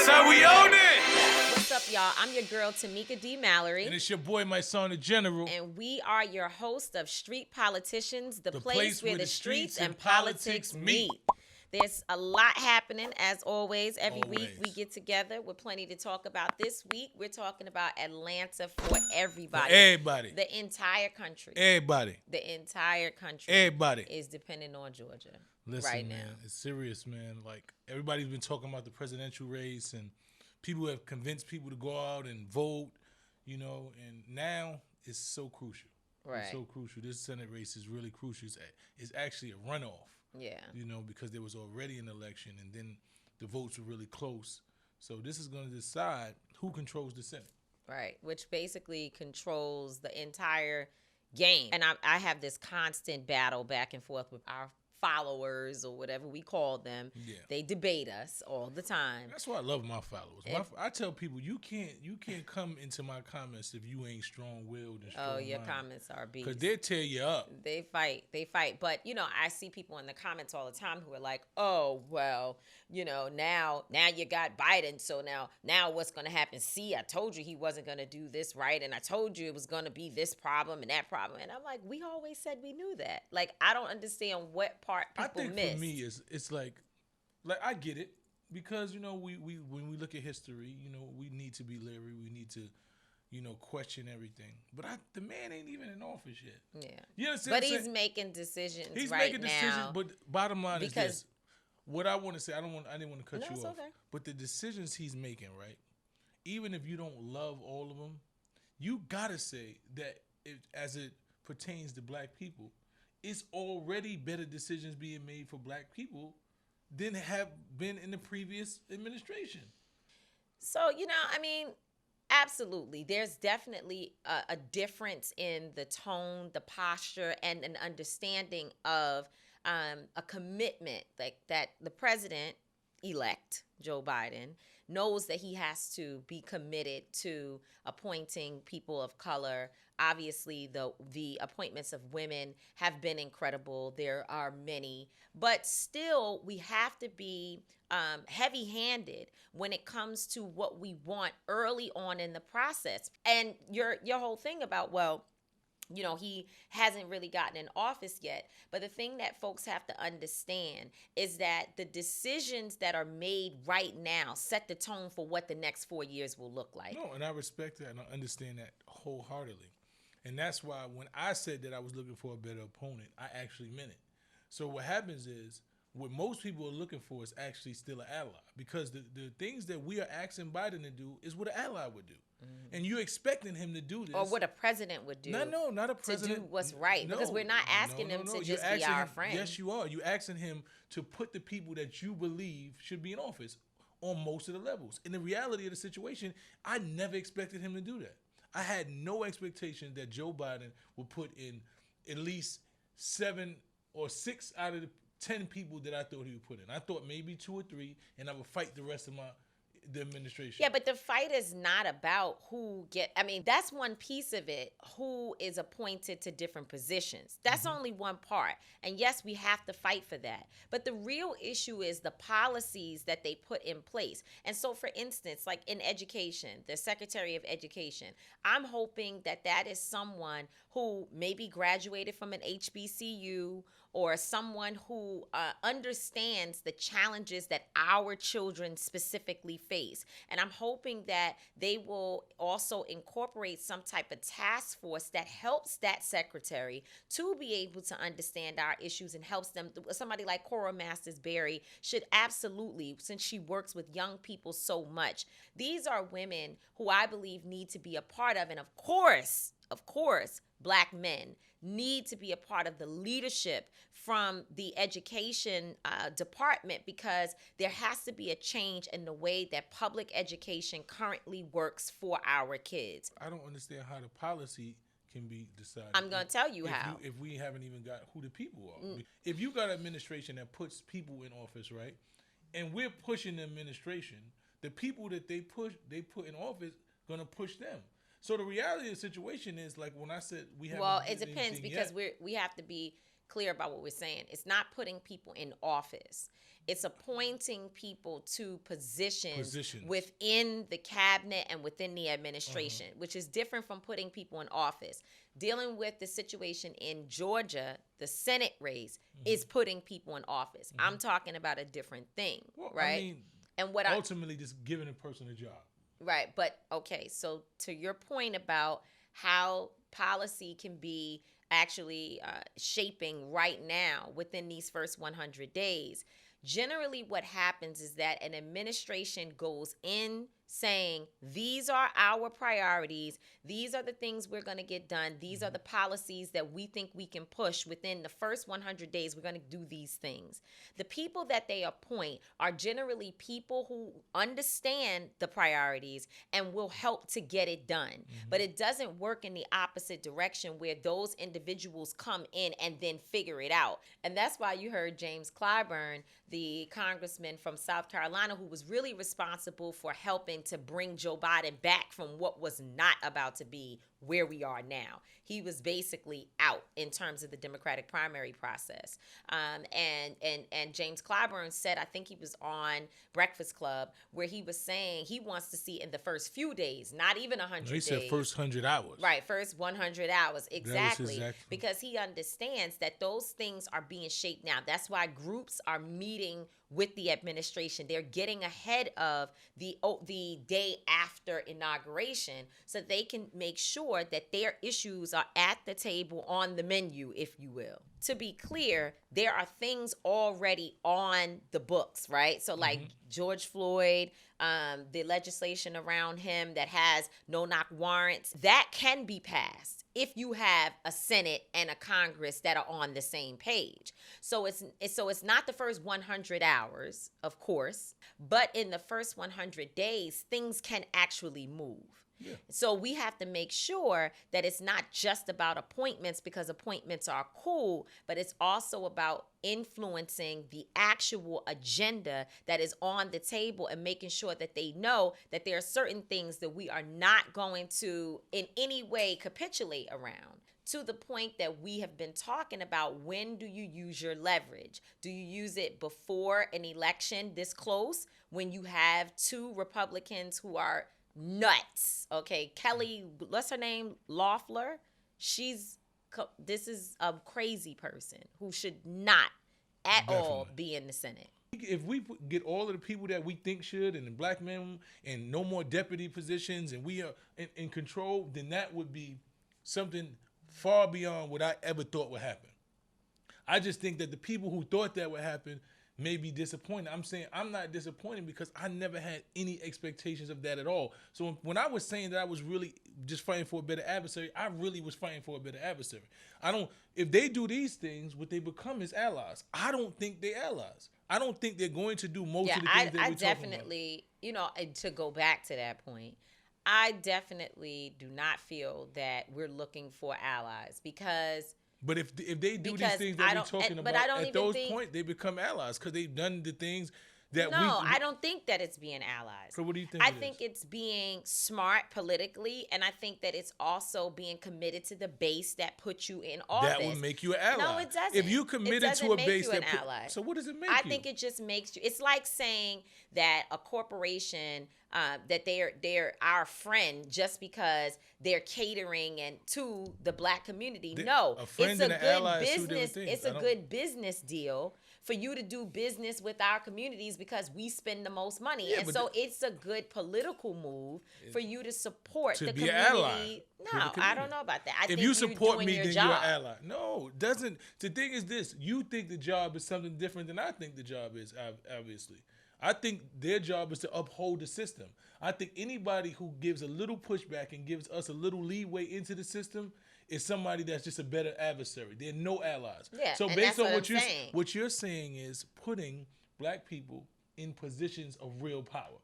That's how we own it. What's up, y'all? I'm your girl, Tamika D, Mallory. And it's your boy, Mysonne, the General. And we are your host of Street Politicians, the place where the streets and politics meet. There's a lot happening, as always. Every week we get together with plenty to talk about. This week, we're talking about Atlanta for everybody. For everybody. The entire country. Everybody. The entire country. Everybody. Is depending on Georgia. Listen, right man, now. It's serious, man. Like, everybody's been talking about the presidential race, and people have convinced people to go out and vote, you know, and now it's so crucial. Right. It's so crucial. This Senate race is really crucial. It's actually a runoff. Yeah. You know, because there was already an election, and then the votes were really close. So this is going to decide who controls the Senate. Right, which basically controls the entire game. And I have this constant battle back and forth with our followers or whatever we call them. Yeah. They debate us all the time. That's why I love my followers. I tell people you can't come into my comments if you ain't strong-willed and strong-minded. Oh, your comments are beast. Because they'll tear you up. They fight. But, you know, I see people in the comments all the time who are like, oh, well, you know, now you got Biden, so now what's going to happen? See, I told you he wasn't going to do this right, and I told you it was going to be this problem and that problem. And I'm like, we always said we knew that. Like, I don't understand what part people missed. For me, it's like I get it, because, you know, we when we look at history, you know, we need to be leery. We need to, you know, question everything. But the man ain't even in office yet. Yeah. You understand? But he's making decisions he's right making decisions, now. but bottom line is this. What I want to say, I didn't want to cut you off. Okay. But the decisions he's making, right? Even if you don't love all of them, you gotta say that as it pertains to black people, it's already better decisions being made for black people than have been in the previous administration. So, you know, I mean, absolutely. There's definitely a difference in the tone, the posture, and an understanding of a commitment that the president-elect, Joe Biden, knows that he has to be committed to appointing people of color. Obviously, the appointments of women have been incredible. There are many. But still, we have to be heavy-handed when it comes to what we want early on in the process. And your whole thing about, well, you know, he hasn't really gotten in office yet. But the thing that folks have to understand is that the decisions that are made right now set the tone for what the next 4 years will look like. No, and I respect that and I understand that wholeheartedly. And that's why when I said that I was looking for a better opponent, I actually meant it. So what happens is, what most people are looking for is actually still an ally, because the things that we are asking Biden to do is what an ally would do. Mm-hmm. And you're expecting him to do this. Or what a president would do. No, not a president. To do what's right. No, because we're not asking him to just be our friend. Yes, you are. You're asking him to put the people that you believe should be in office on most of the levels. In the reality of the situation, I never expected him to do that. I had no expectation that Joe Biden would put in at least 7 or 6 out of the 10 people that I thought he would put in. I thought maybe 2 or 3, and I would fight the rest of the administration. Yeah, but the fight is not about that's one piece of it, who is appointed to different positions. That's only one part. And yes, we have to fight for that. But the real issue is the policies that they put in place. And so, for instance, like in education, the Secretary of Education, I'm hoping that is someone who maybe graduated from an HBCU, or someone who understands the challenges that our children specifically face. And I'm hoping that they will also incorporate some type of task force that helps that secretary to be able to understand our issues and helps them. Somebody like Cora Masters-Berry should absolutely, since she works with young people so much, these are women who I believe need to be a part of. And of course, Black men need to be a part of the leadership from the education department, because there has to be a change in the way that public education currently works for our kids. I don't understand how the policy can be decided. I'm going to tell you how. If we haven't even got who the people are. If you got an administration that puts people in office, right, and we're pushing the administration, the people that they put in office going to push them. So the reality of the situation is, like when I said we haven't. Well, it depends, because we have to be clear about what we're saying. It's not putting people in office. It's appointing people to positions within the cabinet and within the administration, which is different from putting people in office. Dealing with the situation in Georgia, the Senate race is putting people in office. I'm talking about a different thing, right? I mean, and what ultimately just giving a person a job. Right, but okay, so to your point about how policy can be actually shaping right now within these first 100 days, generally what happens is that an administration goes in saying, these are our priorities, these are the things we're going to get done, these are the policies that we think we can push within the first 100 days, we're going to do these things. The people that they appoint are generally people who understand the priorities and will help to get it done. But it doesn't work in the opposite direction where those individuals come in and then figure it out. And that's why you heard James Clyburn, the congressman from South Carolina, who was really responsible for helping to bring Joe Biden back from what was not about to be where we are now. He was basically out in terms of the Democratic primary process. And James Clyburn said, I think he was on Breakfast Club, where he was saying he wants to see in the first few days, not even 100 days. He said first 100 hours. Right, first 100 hours. Exactly. Because he understands that those things are being shaped now. That's why groups are meeting with the administration. They're getting ahead of the day after inauguration so they can make sure that their issues are at the table on the menu, if you will. To be clear, there are things already on the books, right? So like George Floyd, the legislation around him that has no-knock warrants, that can be passed if you have a Senate and a Congress that are on the same page. So it's not the first 100 hours, of course, but in the first 100 days, things can actually move. Yeah. So we have to make sure that it's not just about appointments, because appointments are cool, but it's also about influencing the actual agenda that is on the table and making sure that they know that there are certain things that we are not going to in any way capitulate around. To the point that we have been talking about, when do you use your leverage? Do you use it before an election this close, when you have two Republicans who are nuts? Okay, Kelly, what's her name? Loeffler. This is a crazy person who should not at all be in the Senate. If we get all of the people that we think should, and the black men, and no more deputy positions, and we are in control, then that would be something far beyond what I ever thought would happen. I just think that the people who thought that would happen may be disappointed. I'm saying I'm not disappointed because I never had any expectations of that at all. So when I was saying that I was really just fighting for a better adversary, I really was fighting for a better adversary. If they do these things, what they become is allies. I don't think they're allies. I don't think they're going to do most of the things that we're talking about. I definitely, to go back to that point, I definitely do not feel that we're looking for allies, because... But if they do these things that we're talking about, at those points, they become allies because they've done the things that I don't think that it's being allies. So what do you think I think it's being smart politically, and I think that it's also being committed to the base that puts you in office. That will make you an ally. No, it doesn't. If you committed to a base that ally. So what does it make you? I think it just makes you. It's like saying that a corporation that they're our friend just because they're catering and to the black community. No, it's a good business. It's a good business deal for you to do business with our communities because we spend the most money. Yeah, and so it's a good political move for you to support the community. Ally. No, I don't know about that. I think you support doing me, your then job. you're an ally. No, it doesn't. The thing is this. You think the job is something different than I think the job is, obviously. I think their job is to uphold the system. I think anybody who gives a little pushback and gives us a little leeway into the system is somebody that's just a better adversary. They're no allies. Yeah, so based on what you're saying is putting black people in positions of real power.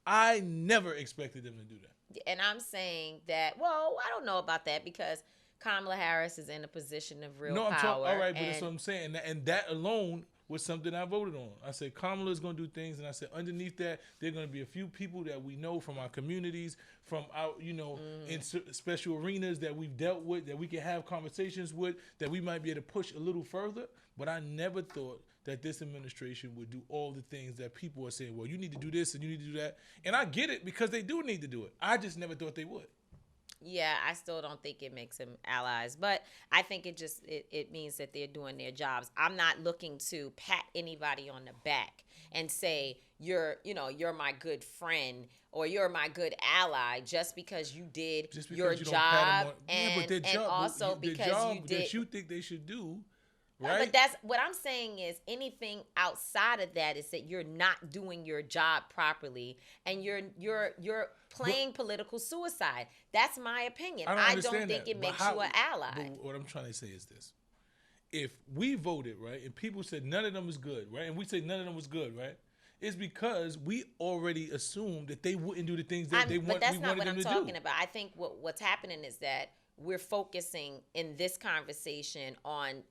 I never expected them to do that. And I'm saying that, well, I don't know about that because Kamala Harris is in a position of real power. All right, but that's what I'm saying. And that alone was something I voted on. I said Kamala is going to do things, and I said underneath that there are going to be a few people that we know from our communities, from our in special arenas that we've dealt with, that we can have conversations with, that we might be able to push a little further. But I never thought that this administration would do all the things that people are saying. Well, you need to do this and you need to do that, and I get it because they do need to do it. I just never thought they would. Yeah, I still don't think it makes them allies, but I think it means that they're doing their jobs. I'm not looking to pat anybody on the back and say you're my good friend or you're my good ally just because you did your job, and also because you did that you think they should do. Right? Right? But that's what I'm saying is anything outside of that is that you're not doing your job properly and you're playing political suicide. That's my opinion. I don't think it makes you an ally. But what I'm trying to say is this. If we voted, right, and people said none of them was good, right, and we say none of them was good, right, it's because we already assumed that they wouldn't do the things that we wanted them to do. But that's not what I'm talking about. I think what's happening is that we're focusing in this conversation on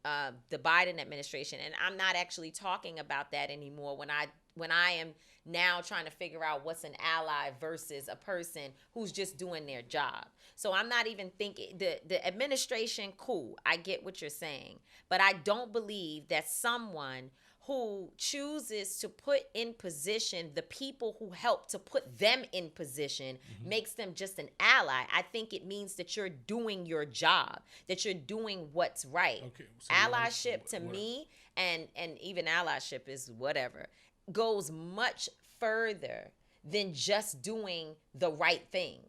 the Biden administration, and I'm not actually talking about that anymore when I am now trying to figure out what's an ally versus a person who's just doing their job. So I'm not even thinking the administration, cool, I get what you're saying, but I don't believe that someone who chooses to put in position the people who help to put them in position makes them just an ally. I think it means that you're doing your job, that you're doing what's right. Okay, so allyship to me, and even allyship is whatever, goes much further than just doing the right thing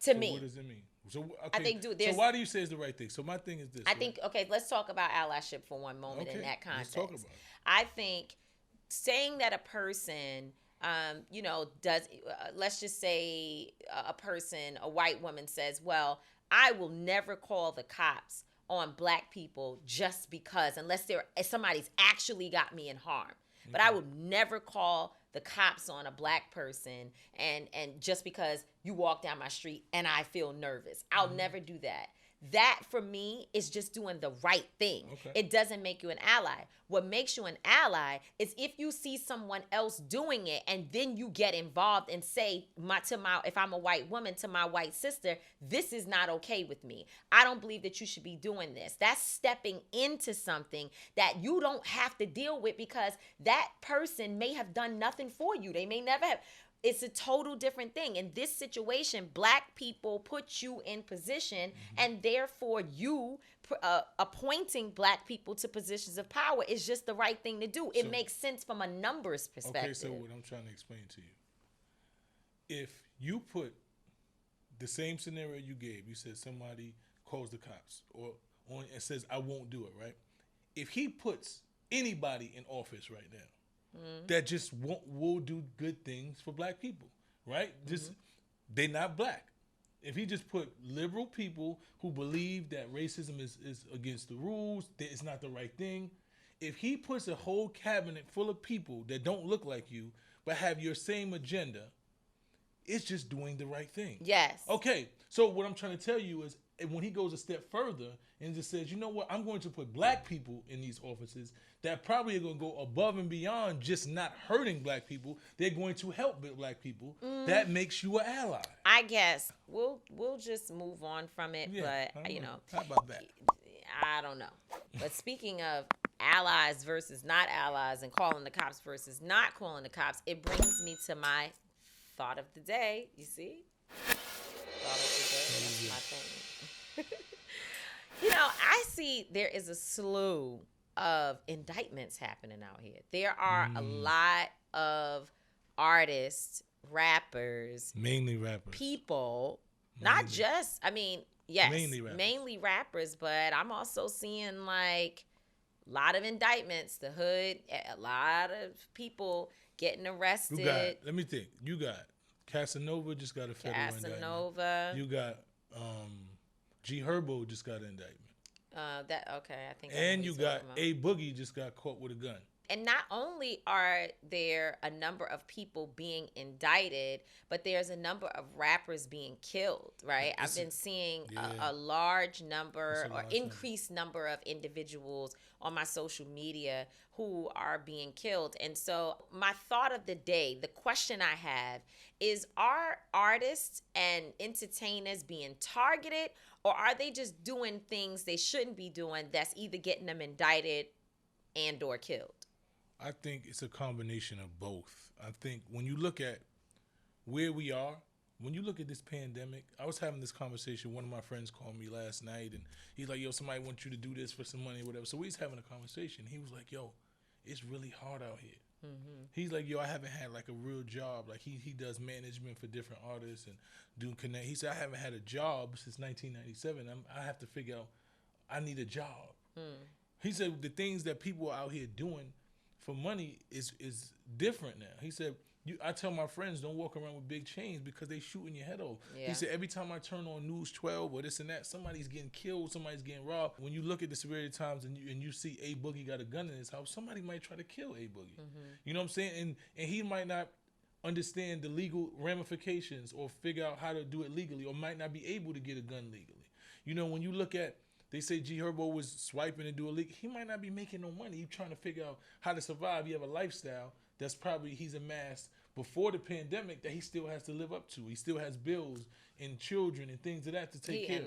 to me. What does it mean? So, okay, I think, dude, so why do you say it's the right thing? So my thing is this. I think, okay, let's talk about allyship for one moment in that context. Let's talk about it. I think saying that a person, does, let's just say a person, a white woman says, well, I will never call the cops on black people just because, unless somebody's actually got me in harm. But I would never call the cops on a black person and just because you walk down my street and I feel nervous. I'll never do that. That, for me, is just doing the right thing. Okay. It doesn't make you an ally. What makes you an ally is if you see someone else doing it and then you get involved and say, if I'm a white woman, to my white sister, this is not okay with me. I don't believe that you should be doing this. That's stepping into something that you don't have to deal with because that person may have done nothing for you. They may never have. It's a total different thing. In this situation, black people put you in position, and therefore you appointing black people to positions of power is just the right thing to do. It makes sense from a numbers perspective. Okay, so what I'm trying to explain to you, if you put the same scenario you gave, you said somebody calls the cops and says, I won't do it, right? If he puts anybody in office right now, that just will do good things for black people, right? Just they're not black. If he just put liberal people who believe that racism is against the rules, that it's not the right thing. If he puts a whole cabinet full of people that don't look like you but have your same agenda, it's just doing the right thing. Yes. Okay, so what I'm trying to tell you is when he goes a step further and just says, you know what, I'm going to put black people in these offices that probably are going to go above and beyond just not hurting black people. They're going to help black people. That makes you an ally. I guess we'll just move on from it. Yeah, but how about that? I don't know. But speaking of allies versus not allies and calling the cops versus not calling the cops, it brings me to my thought of the day. You see? Thought of the day. That's my thing. I see there is a slew of indictments happening out here. There are a lot of artists, rappers, mainly rappers, people, not just, yes, mainly rappers, but I'm also seeing like a lot of indictments, the hood, a lot of people getting arrested. Let me think. You got Casanova just got a federal indictment. You got G Herbo just got an indictment. I think. And you got A Boogie just got caught with a gun. And not only are there a number of people being indicted, but there's a number of rappers being killed, right? I've been seeing a large number or increased number of individuals on my social media who are being killed. And so my thought of the day, the question I have is, are artists and entertainers being targeted, or are they just doing things they shouldn't be doing that's either getting them indicted and or killed? I think it's a combination of both. I think when you look at where we are, when you look at this pandemic, I was having this conversation. One of my friends called me last night, and he's like, yo, somebody wants you to do this for some money or whatever. So we was having a conversation. He was like, yo, it's really hard out here. Mm-hmm. He's like, yo, I haven't had like a real job. Like he does management for different artists and doing connect. He said, I haven't had a job since 1997. I have to figure out, I need a job. He said, the things that people are out here doing for money is different now. He said, I tell my friends, don't walk around with big chains because they shooting your head off. Yeah. He said, every time I turn on News 12 or this and that, somebody's getting killed, somebody's getting robbed. When you look at the severity of times and you see A Boogie got a gun in his house, somebody might try to kill A Boogie. Mm-hmm. You know what I'm saying? And he might not understand the legal ramifications or figure out how to do it legally, or might not be able to get a gun legally. You know, when you look at, they say G Herbo was swiping and do a leak, he might not be making no money. He's trying to figure out how to survive. You have a lifestyle that's probably he's amassed before the pandemic that he still has to live up to. He still has bills and children and things of that to take care of.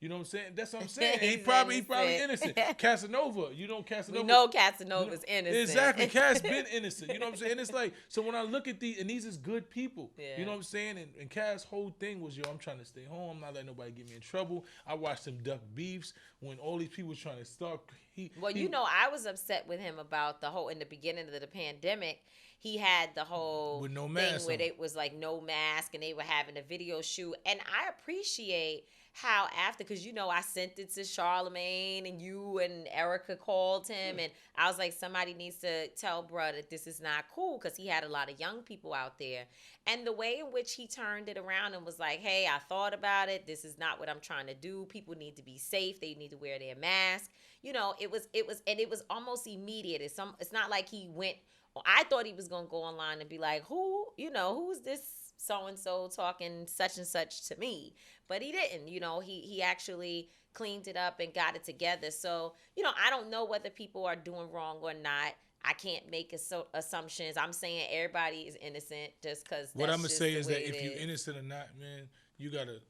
You know what I'm saying? That's what I'm saying. He probably innocent. Casanova, Casanova. We know Casanova's innocent. Exactly. Cass been innocent. You know what I'm saying? It's like, so when I look at these, and these is good people. Yeah. You know what I'm saying? And Cass' whole thing was, yo, I'm trying to stay home. I'm not letting nobody get me in trouble. I watched him duck beefs when all these people was trying to start. I was upset with him about in the beginning of the pandemic, he had the whole with no mask thing where it was like no mask and they were having a video shoot. And I appreciate how after, because I sent it to Charlemagne and you and Erica called him, and I was like, somebody needs to tell bruh that this is not cool, because he had a lot of young people out there. And the way in which he turned it around and was like, hey, I thought about it. This is not what I'm trying to do. People need to be safe. They need to wear their mask. It was almost immediate. It's not like he went. I thought he was gonna go online and be like, who's this so-and-so talking such and such to me? But he didn't. He actually cleaned it up and got it together. So, I don't know whether people are doing wrong or not. I can't make assumptions. I'm saying everybody is innocent just because. What I'm gonna say is that if you're innocent or not, man, you gotta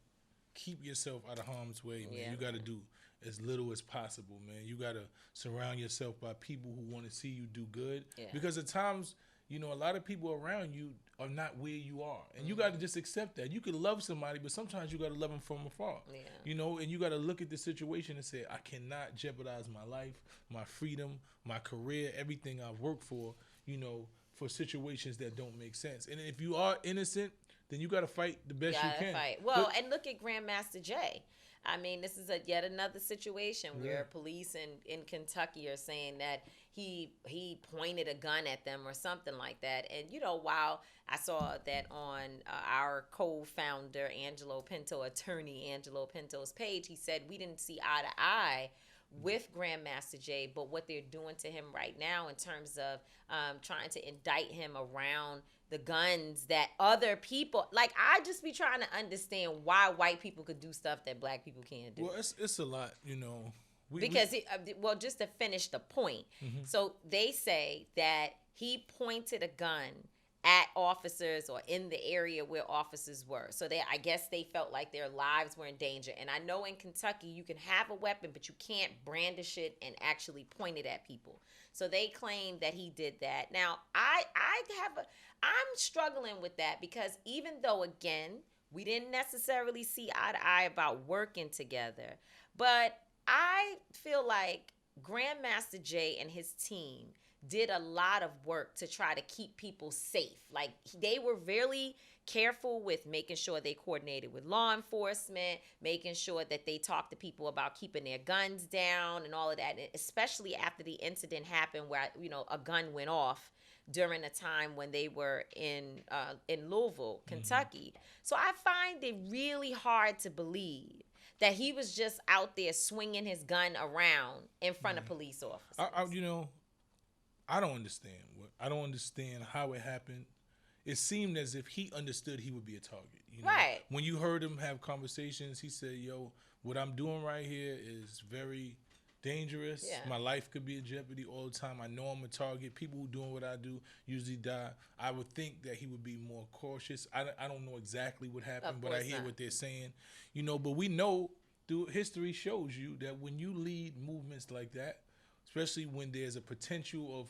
keep yourself out of harm's way, man. Yeah, you gotta do as little as possible, man. You gotta surround yourself by people who want to see you do good. Yeah. Because at times, a lot of people around you are not where you are, and you gotta just accept that. You can love somebody, but sometimes you gotta love them from afar. Yeah. And you gotta look at the situation and say, I cannot jeopardize my life, my freedom, my career, everything I've worked for. For situations that don't make sense. And if you are innocent, then you gotta fight the best you can. Fight. Well, and look at Grandmaster Jay. I mean, this is yet another situation where police in Kentucky are saying that he pointed a gun at them or something like that. And, while I saw that on our co-founder, attorney Angelo Pinto's page, he said we didn't see eye to eye with Grandmaster Jay, but what they're doing to him right now in terms of trying to indict him around the guns that other people, like, I just be trying to understand why white people could do stuff that black people can't do. Well, it's a lot, just to finish the point. Mm-hmm. So they say that he pointed a gun at officers or in the area where officers were. So I guess they felt like their lives were in danger. And I know in Kentucky you can have a weapon, but you can't brandish it and actually point it at people. So they claim that he did that. Now, I'm struggling with that, because even though, again, we didn't necessarily see eye to eye about working together, but I feel like Grandmaster Jay and his team did a lot of work to try to keep people safe. Like, they were really careful with making sure they coordinated with law enforcement, making sure that they talked to people about keeping their guns down and all of that, and especially after the incident happened where, a gun went off during a time when they were in Louisville, Kentucky. Mm-hmm. So I find it really hard to believe that he was just out there swinging his gun around in front of police officers. I don't understand. I don't understand how it happened. It seemed as if he understood he would be a target. Right. When you heard him have conversations, he said, yo, what I'm doing right here is very dangerous. Yeah. My life could be in jeopardy all the time. I know I'm a target. People who doing what I do usually die. I would think that he would be more cautious. I don't know exactly what happened, but I hear what they're saying. You know, but we know through history shows you that when you lead movements like that, especially when there's a potential of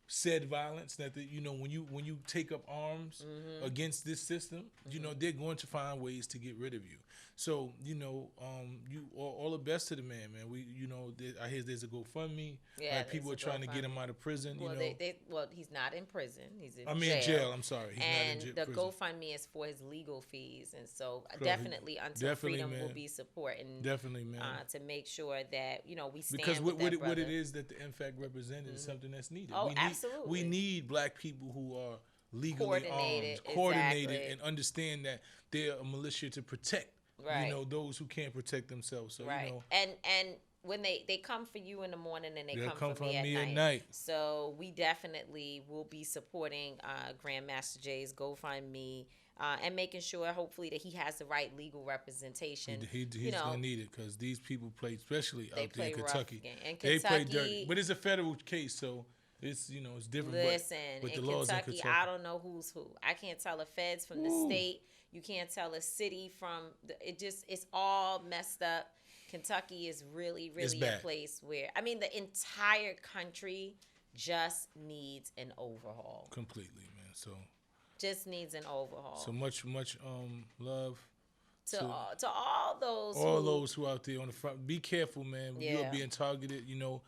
said violence, that you know, when you take up arms against this system, you know, they're going to find ways to get rid of you. So, you know, you all the best to the man. We, you know, I hear there's a GoFundMe. Yeah, like people are trying to get him out of prison. Well, you know, well, he's not in prison. He's in in jail. I'm sorry, he's and not in the prison. GoFundMe is for his legal fees, and so definitely Until Freedom man. will be supporting. Definitely, man. To make sure that, you know, we stand because with that brother. What it is that the MFAC represented is something that's needed. Oh, absolutely. We need black people who are legally Coordinated, armed, coordinated, exactly. and understand that they're a militia to protect. Right. You know, those who can't protect themselves. So, right. you know, and when they come for you in the morning and they come for me at night. So we definitely will be supporting Grandmaster Jay's GoFundMe and making sure, hopefully, that he has the right legal representation. He's gonna need it because these people play, especially out there in Kentucky. They play dirty, but it's a federal case, so it's, you know, it's different. Listen, but in the laws Kentucky, I don't know who's who. I can't tell the feds from the state. You can't tell a city from it's all messed up. Kentucky is really a place where, I mean, the entire country just needs an overhaul. Completely, man. So just needs an overhaul. So much love to all those who out there on the front. Be careful, man. Yeah. You're being targeted, you know,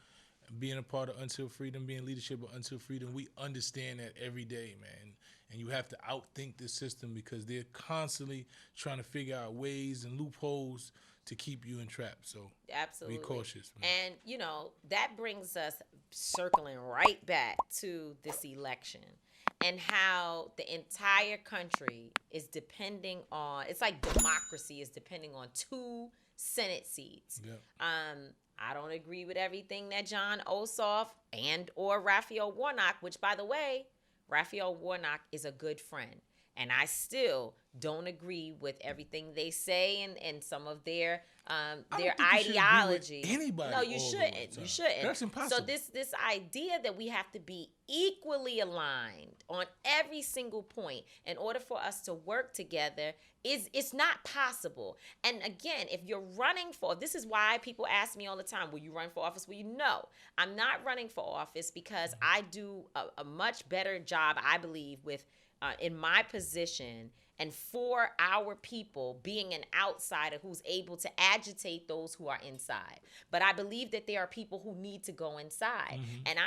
being a part of Until Freedom, being leadership of Until Freedom. We understand that every day, man. And you have to outthink the system because they're constantly trying to figure out ways and loopholes to keep you entrapped. So absolutely be cautious, man. And, you know, that brings us circling right back to this election and how the entire country is depending on, it's like democracy is depending on 2 Senate seats. Yep. I don't agree with everything that John Ossoff and or Raphael Warnock, which, by the way, Raphael Warnock is a good friend. And I still don't agree with everything they say and some of their ideology. Anybody? No, you shouldn't. You shouldn't. That's impossible. So this idea that we have to be equally aligned on every single point in order for us to work together it's not possible. And again, if you're running for, this is why people ask me all the time, will you run for office? Well, you know, I'm not running for office because I do a much better job, I believe, with in my position and for our people being an outsider who's able to agitate those who are inside. But I believe that there are people who need to go inside. And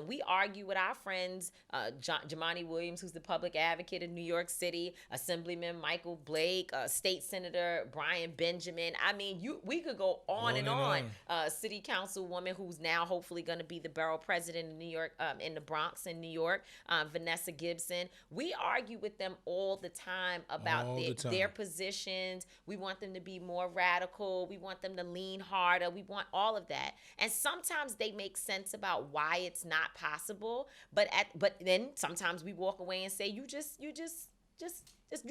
we argue with our friends, Jamani Williams, who's the public advocate in New York City, Assemblyman Michael Blake, State Senator Brian Benjamin. I mean, we could go on and on. City Councilwoman who's now hopefully going to be the borough president in New York, in the Bronx in New York, Vanessa Gibson. We argue with them all the time about their positions. We want them to be more radical. We want them to lean harder. We want all of that. And sometimes they make sense about why it's not possible. But then sometimes we walk away and say, you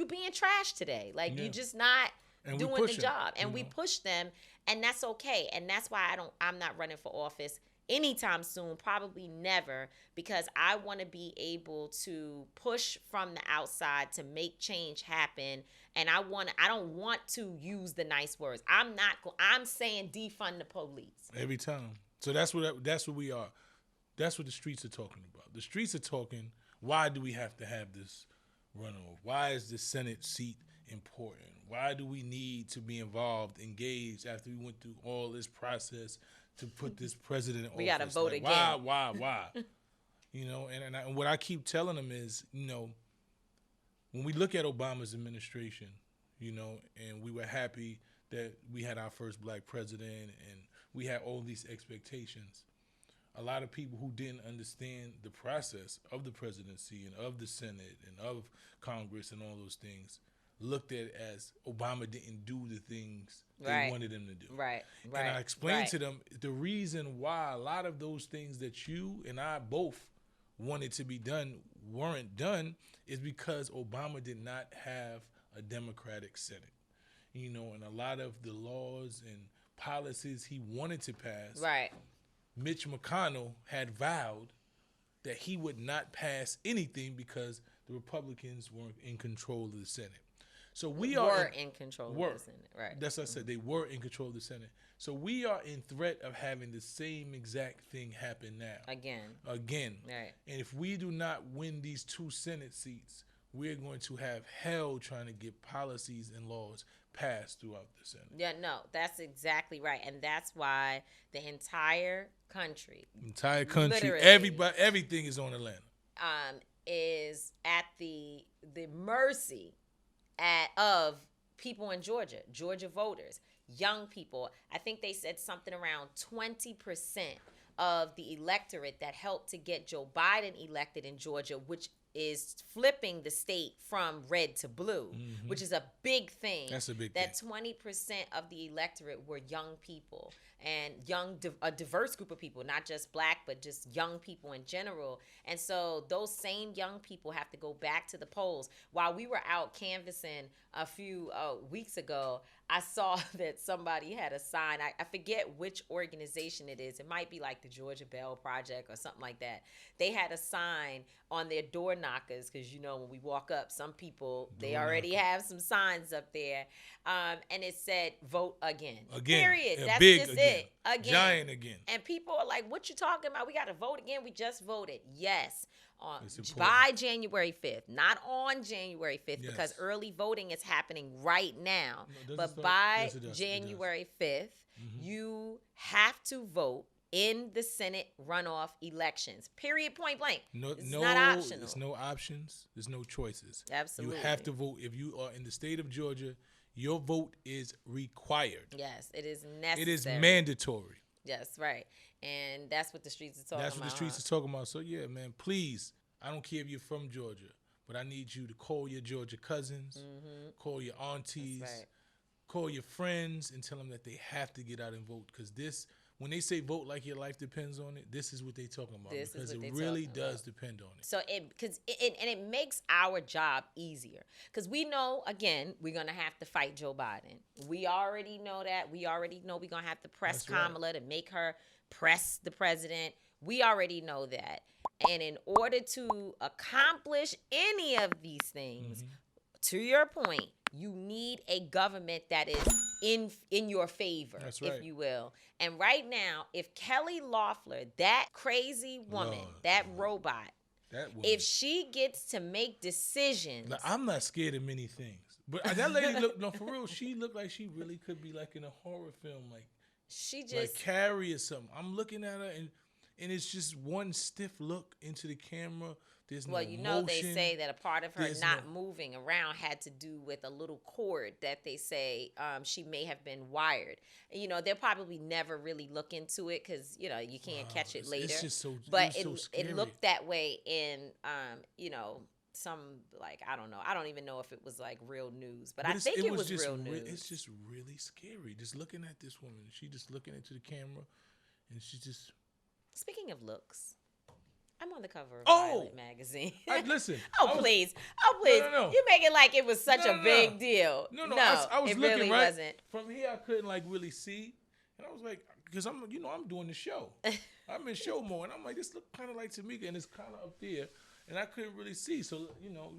being trash today. Like you're just not doing the job. And we push them, and that's okay. And that's why I'm not running for office anytime soon, probably never, because I want to be able to push from the outside to make change happen. And I don't want to use the nice words. I'm saying defund the police every time. So that's what we are. That's what the streets are talking about. The streets are talking, why do we have to have this runoff? Why is the Senate seat important? Why do we need to be involved, engaged after we went through all this process to put this president in office? We got to vote again. Why? You know, and what I keep telling them is, you know, when we look at Obama's administration, you know, and we were happy that we had our first black president and we had all these expectations, a lot of people who didn't understand the process of the presidency and of the Senate and of Congress and all those things looked at it as Obama didn't do the things they wanted him to do. Right. And I explained to them the reason why a lot of those things that you and I both wanted to be done weren't done is because Obama did not have a Democratic Senate. You know, and a lot of the laws and policies he wanted to pass, Right. Mitch McConnell had vowed that he would not pass anything because the Republicans weren't in control of the Senate. So we were in control of the Senate. Right. That's what I said. They were in control of the Senate. So we are in threat of having the same exact thing happen now. Again. Right. And if we do not win these 2 Senate seats, we're going to have hell trying to get policies and laws passed throughout the Senate. Yeah, no, that's exactly right. And that's why the entire country, everybody, everything is on Atlanta. Is at the mercy of people in Georgia voters, young people. I think they said something around 20% of the electorate that helped to get Joe Biden elected in Georgia, which is flipping the state from red to blue, which is a big thing. That's a big thing. That 20% of the electorate were young people, and a diverse group of people, not just black, but just young people in general. And so those same young people have to go back to the polls. While we were out canvassing a few weeks ago, I saw that somebody had a sign. I forget which organization it is. It might be like the Georgia Bell Project or something like that. They had a sign on their door knockers, because, you know, when we walk up, some people, they already have some signs up there. And it said, vote again. Period. That's big just again. it. Again. Giant again. And people are like, what you talking about? We got to vote again. We just voted. Yes. By January 5th. Not on January 5th, because early voting is happening right now. But by January 5th, you have to vote in the Senate runoff elections. Period, point blank. It's not optional. There's no options. There's no choices. Absolutely. You have to vote. If you are in the state of Georgia, your vote is required. Yes, it is necessary. It is mandatory. Yes, right. And that's what the streets are talking about. That's what the streets are talking about. So, yeah, man, please, I don't care if you're from Georgia, but I need you to call your Georgia cousins, call your aunties, call your friends, and tell them that they have to get out and vote. Because when they say vote like your life depends on it, this is what they're talking about. Because it really does depend on it. So it makes our job easier. Because we know, again, we're going to have to fight Joe Biden. We already know that. We already know we're going to have to press Kamala to make her press the president. We already know that. And in order to accomplish any of these things, to your point, you need a government that is in your favor, if you will. And right now, if Kelly Loeffler, that crazy woman, robot, if she gets to make decisions. Now, I'm not scared of many things. But that lady for real, she looked like she really could be like in a horror film. Like she just like Carrie or something. I'm looking at her and it's just one stiff look into the camera. There's no you know, motion. They say that a part of her not moving around had to do with a little cord that they say she may have been wired. You know, they'll probably never really look into it because, you know, you can't catch it later. It's just so, but so scary. It looked that way in, you know, some, like, I don't know. I don't even know if it was like real news, but I think it was real news. It's just really scary. Just looking at this woman. She just looking into the camera and she just. Speaking of looks. I'm on the cover of Violet magazine. Listen. Please. No. You make it like it was such a big deal. No. I was it looking really right wasn't. From here. I couldn't like really see, and I was like, because I'm doing the show. I'm in show mode, and I'm like, this look kind of like Tamika, and it's kind of up there, and I couldn't really see. So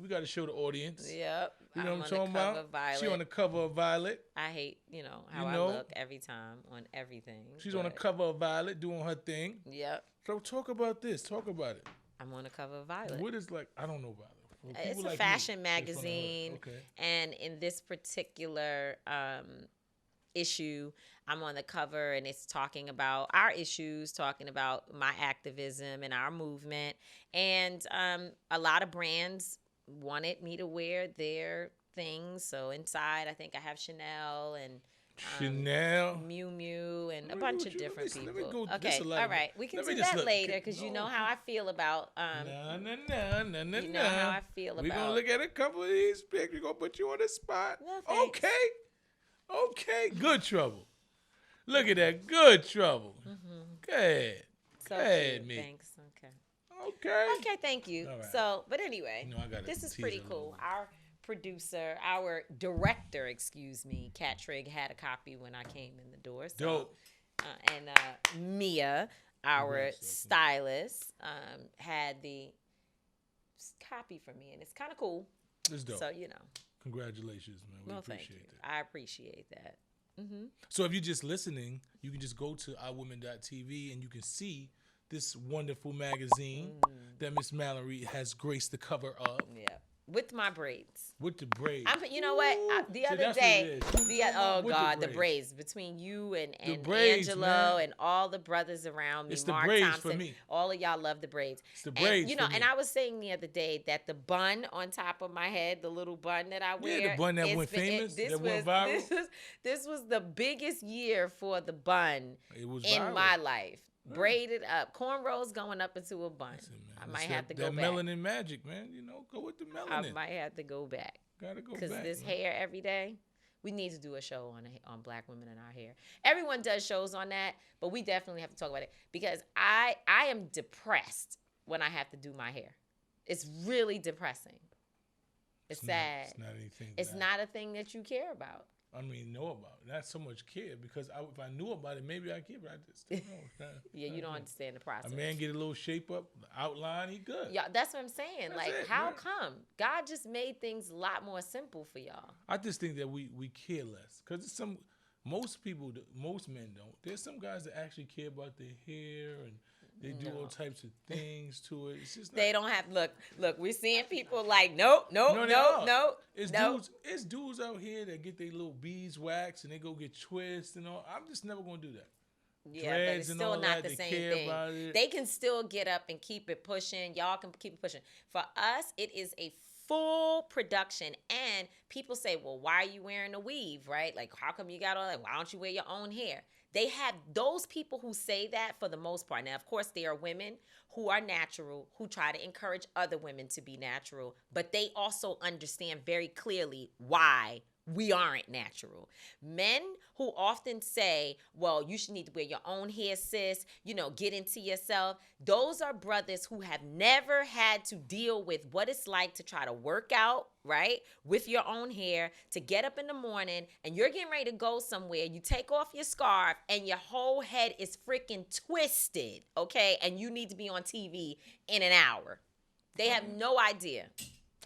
we got to show the audience. Yep. You know what I'm talking about? Violet. She on the cover of Violet. I hate how I look every time on everything. She's on the cover of Violet doing her thing. Yep. So talk about this. Talk about it. I'm on the cover of Violet. What is I don't know Violet. It's a fashion magazine. Okay. And in this particular issue, I'm on the cover and it's talking about our issues, talking about my activism and our movement. And a lot of brands wanted me to wear their things. So inside, I think I have Chanel and Miu Miu, and a bunch of different people. Okay, all right. We can do that later because you know how I feel about. You know how I feel about. We're going to look at a couple of these pics. We're going to put you on the spot. Well, Okay. Good trouble. Look at that. Good trouble. Go ahead. So Go ahead, me. Thanks. Okay. Okay, thank you. All right. So, but anyway, I gotta this is pretty cool. Our producer, our director, excuse me, Cat Trigg, had a copy when I came in the door. So, Dope. And Mia, our stylist, had the copy for me, and it's kind of cool. It's dope. So, Congratulations, man. We appreciate that. I appreciate that. Mm-hmm. So if you're just listening, you can just go to iWoman.tv and you can see this wonderful magazine that Miss Mallory has graced the cover of. Yeah. With my braids. With the braids. You know what? The other day, the braids between you and braids, Angelo, man. And all the brothers around me, it's Mark the braids Thompson, for me. All of y'all love the braids. It's the braids and, and I was saying the other day that the bun on top of my head, the little bun that I wear. Yeah, the bun that went famous, that went viral. This was the biggest year for the bun in my life. Braided up, cornrows going up into a bun. Listen, I might have to go back. That melanin magic, man. Go with the melanin. I might have to go back. Gotta go back. Because this hair every day, we need to do a show on Black women and our hair. Everyone does shows on that, but we definitely have to talk about it because I am depressed when I have to do my hair. It's really depressing. It's sad. It's not anything. It's not a thing that you care about. Know about it. Not so much care because if I knew about it, maybe I care, but I just don't know. Yeah, you don't understand the process. A man get a little shape up, outline, he good. Yeah, that's what I'm saying. How come? God just made things a lot more simple for y'all. I just think that we care less because most men don't. There's some guys that actually care about their hair and they do all types of things to it. It's just they don't have look. We're seeing people like no. It's dudes out here that get their little beads waxed and they go get twists and all. I'm just never gonna do that. Yeah, but it's still not the same thing. They can still get up and keep it pushing. Y'all can keep it pushing. For us, it is a full production. And people say, well, why are you wearing a weave, right? Like, how come you got all that? Why don't you wear your own hair? They have those people who say that for the most part. Now, of course, there are women who are natural, who try to encourage other women to be natural, but they also understand very clearly why we aren't natural. Men who often say, well, you should need to wear your own hair, sis, get into yourself. Those are brothers who have never had to deal with what it's like to try to work out, right, with your own hair, to get up in the morning and you're getting ready to go somewhere. You take off your scarf and your whole head is freaking twisted, okay? And you need to be on TV in an hour. They have no idea.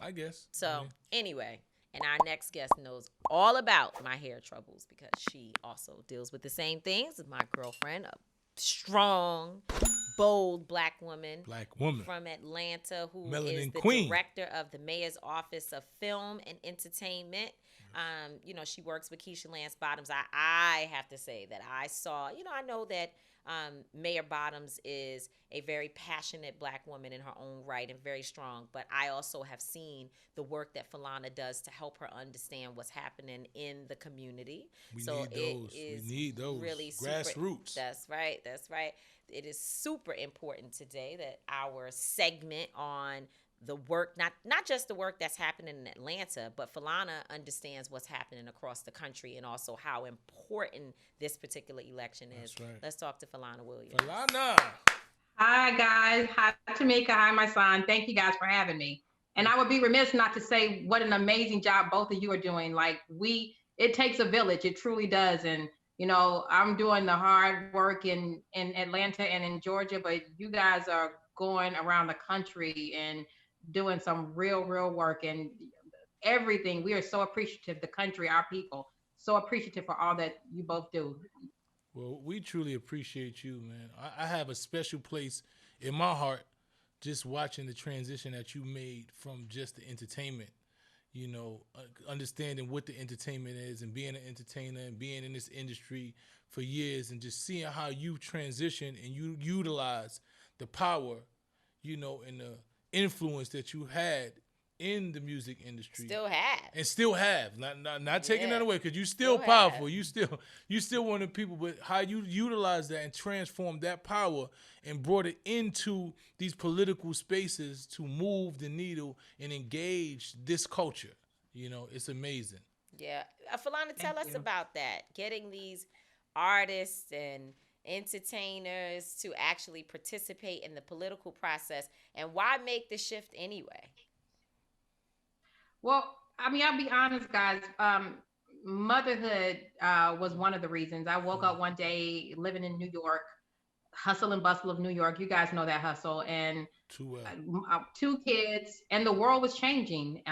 I guess. So, anyway. And our next guest knows all about my hair troubles because she also deals with the same things as my girlfriend, a strong, bold black woman from Atlanta who is the director of the mayor's office of film and entertainment. She works with Keisha Lance Bottoms. I have to say that I saw, I know that Mayor Bottoms is a very passionate black woman in her own right and very strong, but I also have seen the work that Philana does to help her understand what's happening in the community. We need those. Really grassroots. That's right. It is super important today that our segment on the work, not just the work that's happening in Atlanta, but Philana understands what's happening across the country and also how important this particular election is. That's right. Let's talk to Falana Williams. Philana. Hi, guys. Hi, Tamika. Hi, Mysonne. Thank you guys for having me. And I would be remiss not to say what an amazing job both of you are doing. It takes a village. It truly does. And, I'm doing the hard work in Atlanta and in Georgia, but you guys are going around the country and doing some real work and everything. We are so appreciative, the country, our people, so appreciative for all that you both do. Well, we truly appreciate you, man. I have a special place in my heart just watching the transition that you made from just the entertainment, understanding what the entertainment is and being an entertainer and being in this industry for years and just seeing how you transition and you utilize the power, and the influence that you had in the music industry. Still have. Not taking that away, because you still powerful. You still one of the people, but how you utilize that and transform that power and brought it into these political spaces to move the needle and engage this culture. It's amazing. Yeah. Philana, tell us about that. Getting these artists and entertainers to actually participate in the political process, and why make the shift anyway? Well, I mean, I'll be honest, guys. Motherhood was one of the reasons. I woke up one day living in New York, hustle and bustle of New York. You guys know that hustle, and Too well. two kids, and the world was changing.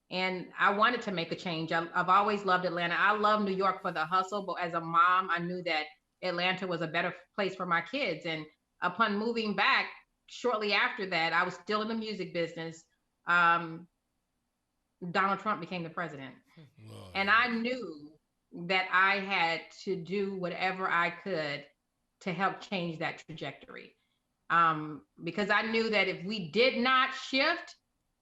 And I wanted to make a change. I've always loved Atlanta. I love New York for the hustle, but as a mom, I knew that Atlanta was a better place for my kids. And upon moving back, shortly after that, I was still in the music business. Um, Donald Trump became the president. Lord. And I knew that I had to do whatever I could to help change that trajectory. Because I knew that if we did not shift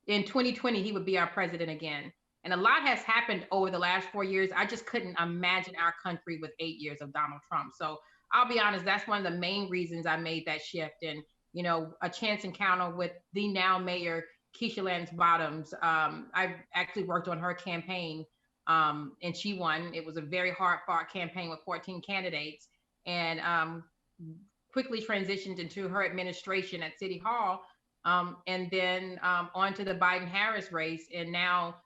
in 2020, he would be our president again. And a lot has happened over the last 4 years. I just couldn't imagine our country with 8 years of Donald Trump. So I'll be honest, that's one of the main reasons I made that shift. And, a chance encounter with the now mayor, Keisha Lance Bottoms. I actually worked on her campaign, and she won. It was a very hard fought campaign with 14 candidates, and quickly transitioned into her administration at City Hall, and then on to the Biden-Harris race, and now,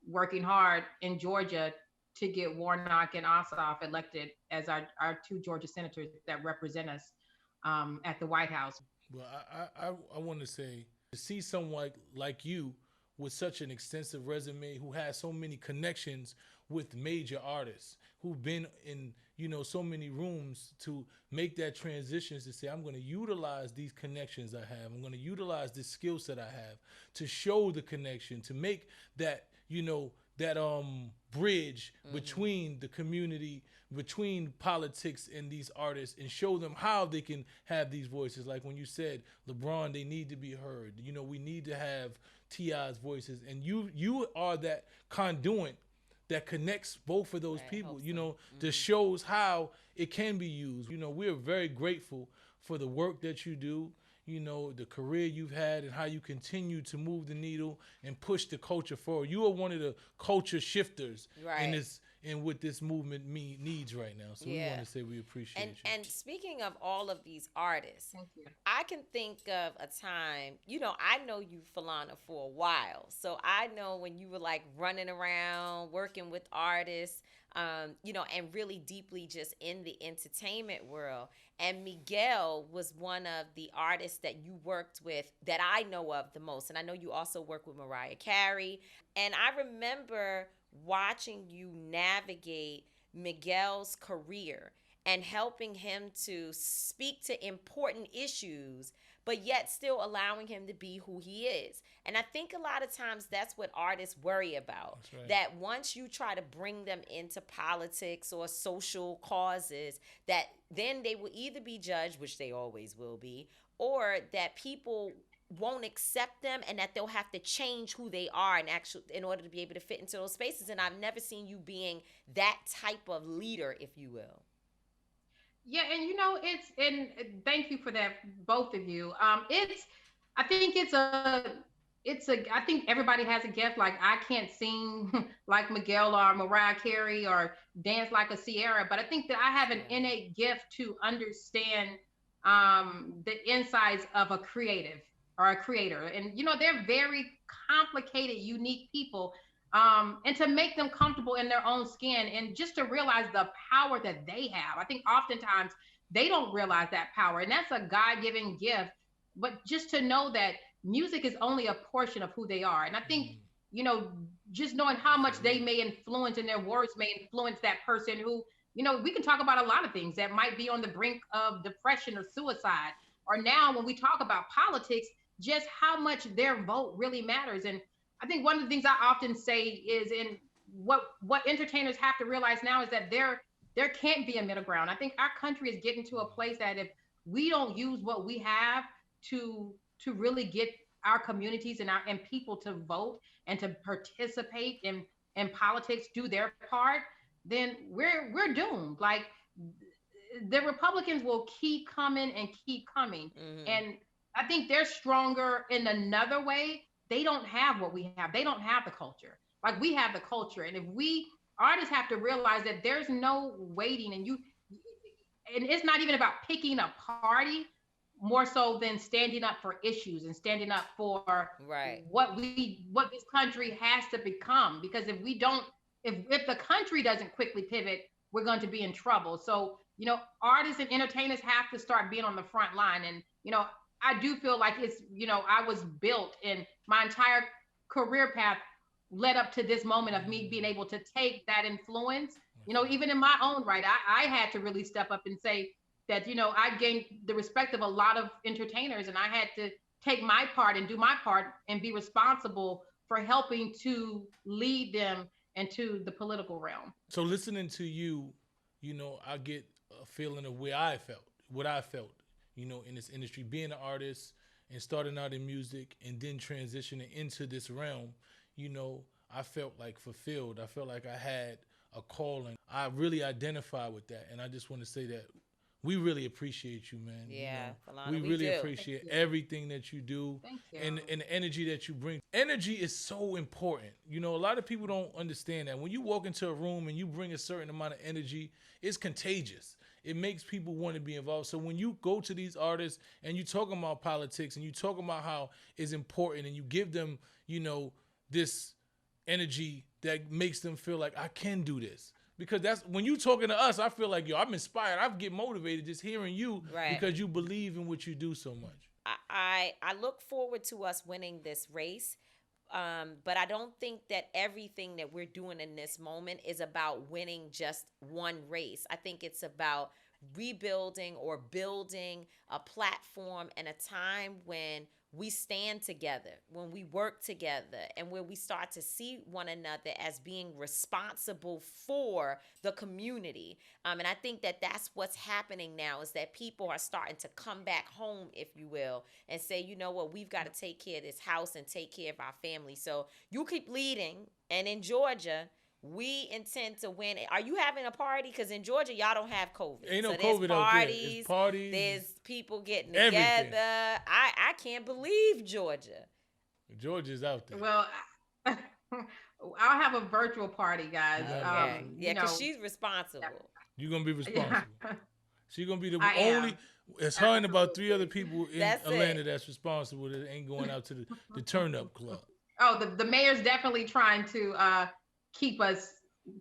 working hard in Georgia to get Warnock and Ossoff elected as our two Georgia senators that represent us at the White House. Well, I want to say, to see someone like you with such an extensive resume, who has so many connections with major artists, who've been in so many rooms, to make that transition, to say, I'm going to utilize these connections I have, I'm going to utilize this skill set I have to show the connection, to make that that bridge between the community, between politics and these artists, and show them how they can have these voices. Like when you said, LeBron, they need to be heard. We need to have T.I.'s voices, and you are that conduit that connects both of those people, that shows how it can be used. We're very grateful for the work that you do, the career you've had, and how you continue to move the needle and push the culture forward. You are one of the culture shifters in this, and what this movement needs right now. So we want to say we appreciate you. And speaking of all of these artists, Thank you. I can think of a time, I know you, Philana, for a while. So I know when you were like running around, working with artists, and really deeply just in the entertainment world. And Miguel was one of the artists that you worked with that I know of the most. And I know you also work with Mariah Carey. And I remember watching you navigate Miguel's career and helping him to speak to important issues, but yet still allowing him to be who he is. And I think a lot of times that's what artists worry about. Right. That once you try to bring them into politics or social causes, that then they will either be judged, which they always will be, or that people won't accept them, and that they'll have to change who they are in order to be able to fit into those spaces. And I've never seen you being that type of leader, if you will. Yeah, and and thank you for that, both of you. I think I think everybody has a gift. Like, I can't sing like Miguel or Mariah Carey or dance like a Sierra, but I think that I have an innate gift to understand the insides of a creative or a creator. And, they're very complicated, unique people. And to make them comfortable in their own skin, and just to realize the power that they have. I think oftentimes they don't realize that power, and that's a God-given gift. But just to know that music is only a portion of who they are. And I think, just knowing how much they may influence, and their words may influence that person who, we can talk about a lot of things that might be on the brink of depression or suicide. Or now when we talk about politics, just how much their vote really matters. And I think one of the things I often say is, in what entertainers have to realize now, is that there can't be a middle ground. I think our country is getting to a place that if we don't use what we have to really get our communities and people to vote and to participate in politics, do their part, then we're doomed. Like, the Republicans will keep coming and keep coming. Mm-hmm. And I think they're stronger in another way. They don't have what we have. They don't have the culture. Like, we have the culture. And if artists have to realize that there's no waiting, and it's not even about picking a party. more so than standing up for issues and standing up for Right. what this country has to become. Because if we don't, if the country doesn't quickly pivot, we're going to be in trouble. So, artists and entertainers have to start being on the front line. And, I do feel like it's, I was built, and my entire career path led up to this moment of me being able to take that influence, even in my own right. I had to really step up and say that, I gained the respect of a lot of entertainers, and I had to take my part and do my part and be responsible for helping to lead them into the political realm. So listening to you, I get a feeling of what I felt, in this industry, being an artist and starting out in music and then transitioning into this realm. I felt like fulfilled. I felt like I had a calling. I really identify with that. And I just want to say that we really appreciate you, man. Yeah, Phillana, we really do. appreciate everything that you do. Thank you. And the energy that you bring. Energy is so important. A lot of people don't understand that. When you walk into a room and you bring a certain amount of energy, it's contagious. It makes people want to be involved. So when you go to these artists and you talk about politics and you talk about how it's important and you give them, this energy that makes them feel like I can do this. Because that's when you talking to us, I feel like, I'm inspired. I get motivated just hearing you because you believe in what you do so much. I look forward to us winning this race. But I don't think that everything that we're doing in this moment is about winning just one race. I think it's about rebuilding or building a platform and a time when we stand together, when we work together, and where we start to see one another as being responsible for the community. And I think that that's what's happening now, is that people are starting to come back home, if you will, and say, you know what, we've got to take care of this house and take care of our family. So you keep leading. And in Georgia, we intend to win. Are you having a party? Because in Georgia, y'all don't have COVID. Ain't no so COVID out there. It's parties. There's people getting everything. together. I can't believe Georgia. Georgia's out there. Well, I'll have a virtual party, guys. Okay. Because she's responsible. You're going to be responsible. Yeah. She's going to be the I only... am. It's her and about 3 other people in That's Atlanta it. that's responsible that ain't going out to the turn-up club. Oh, the mayor's definitely trying to keep us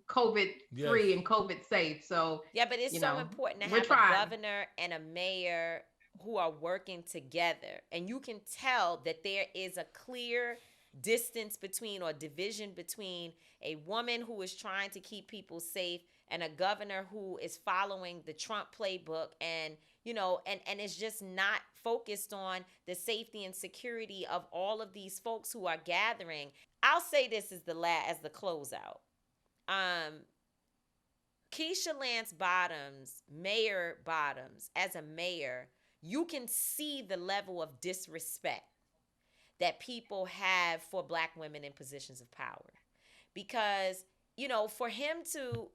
COVID-free and COVID safe. So yeah, but it's so important to have a governor and a mayor who are working together. And you can tell that there is a clear distance between, or division between, a woman who is trying to keep people safe and a governor who is following the Trump playbook, and and it's just not focused on the safety and security of all of these folks who are gathering. I'll say this as the closeout. Keisha Lance Bottoms, Mayor Bottoms, as a mayor, you can see the level of disrespect that people have for Black women in positions of power. Because, for him to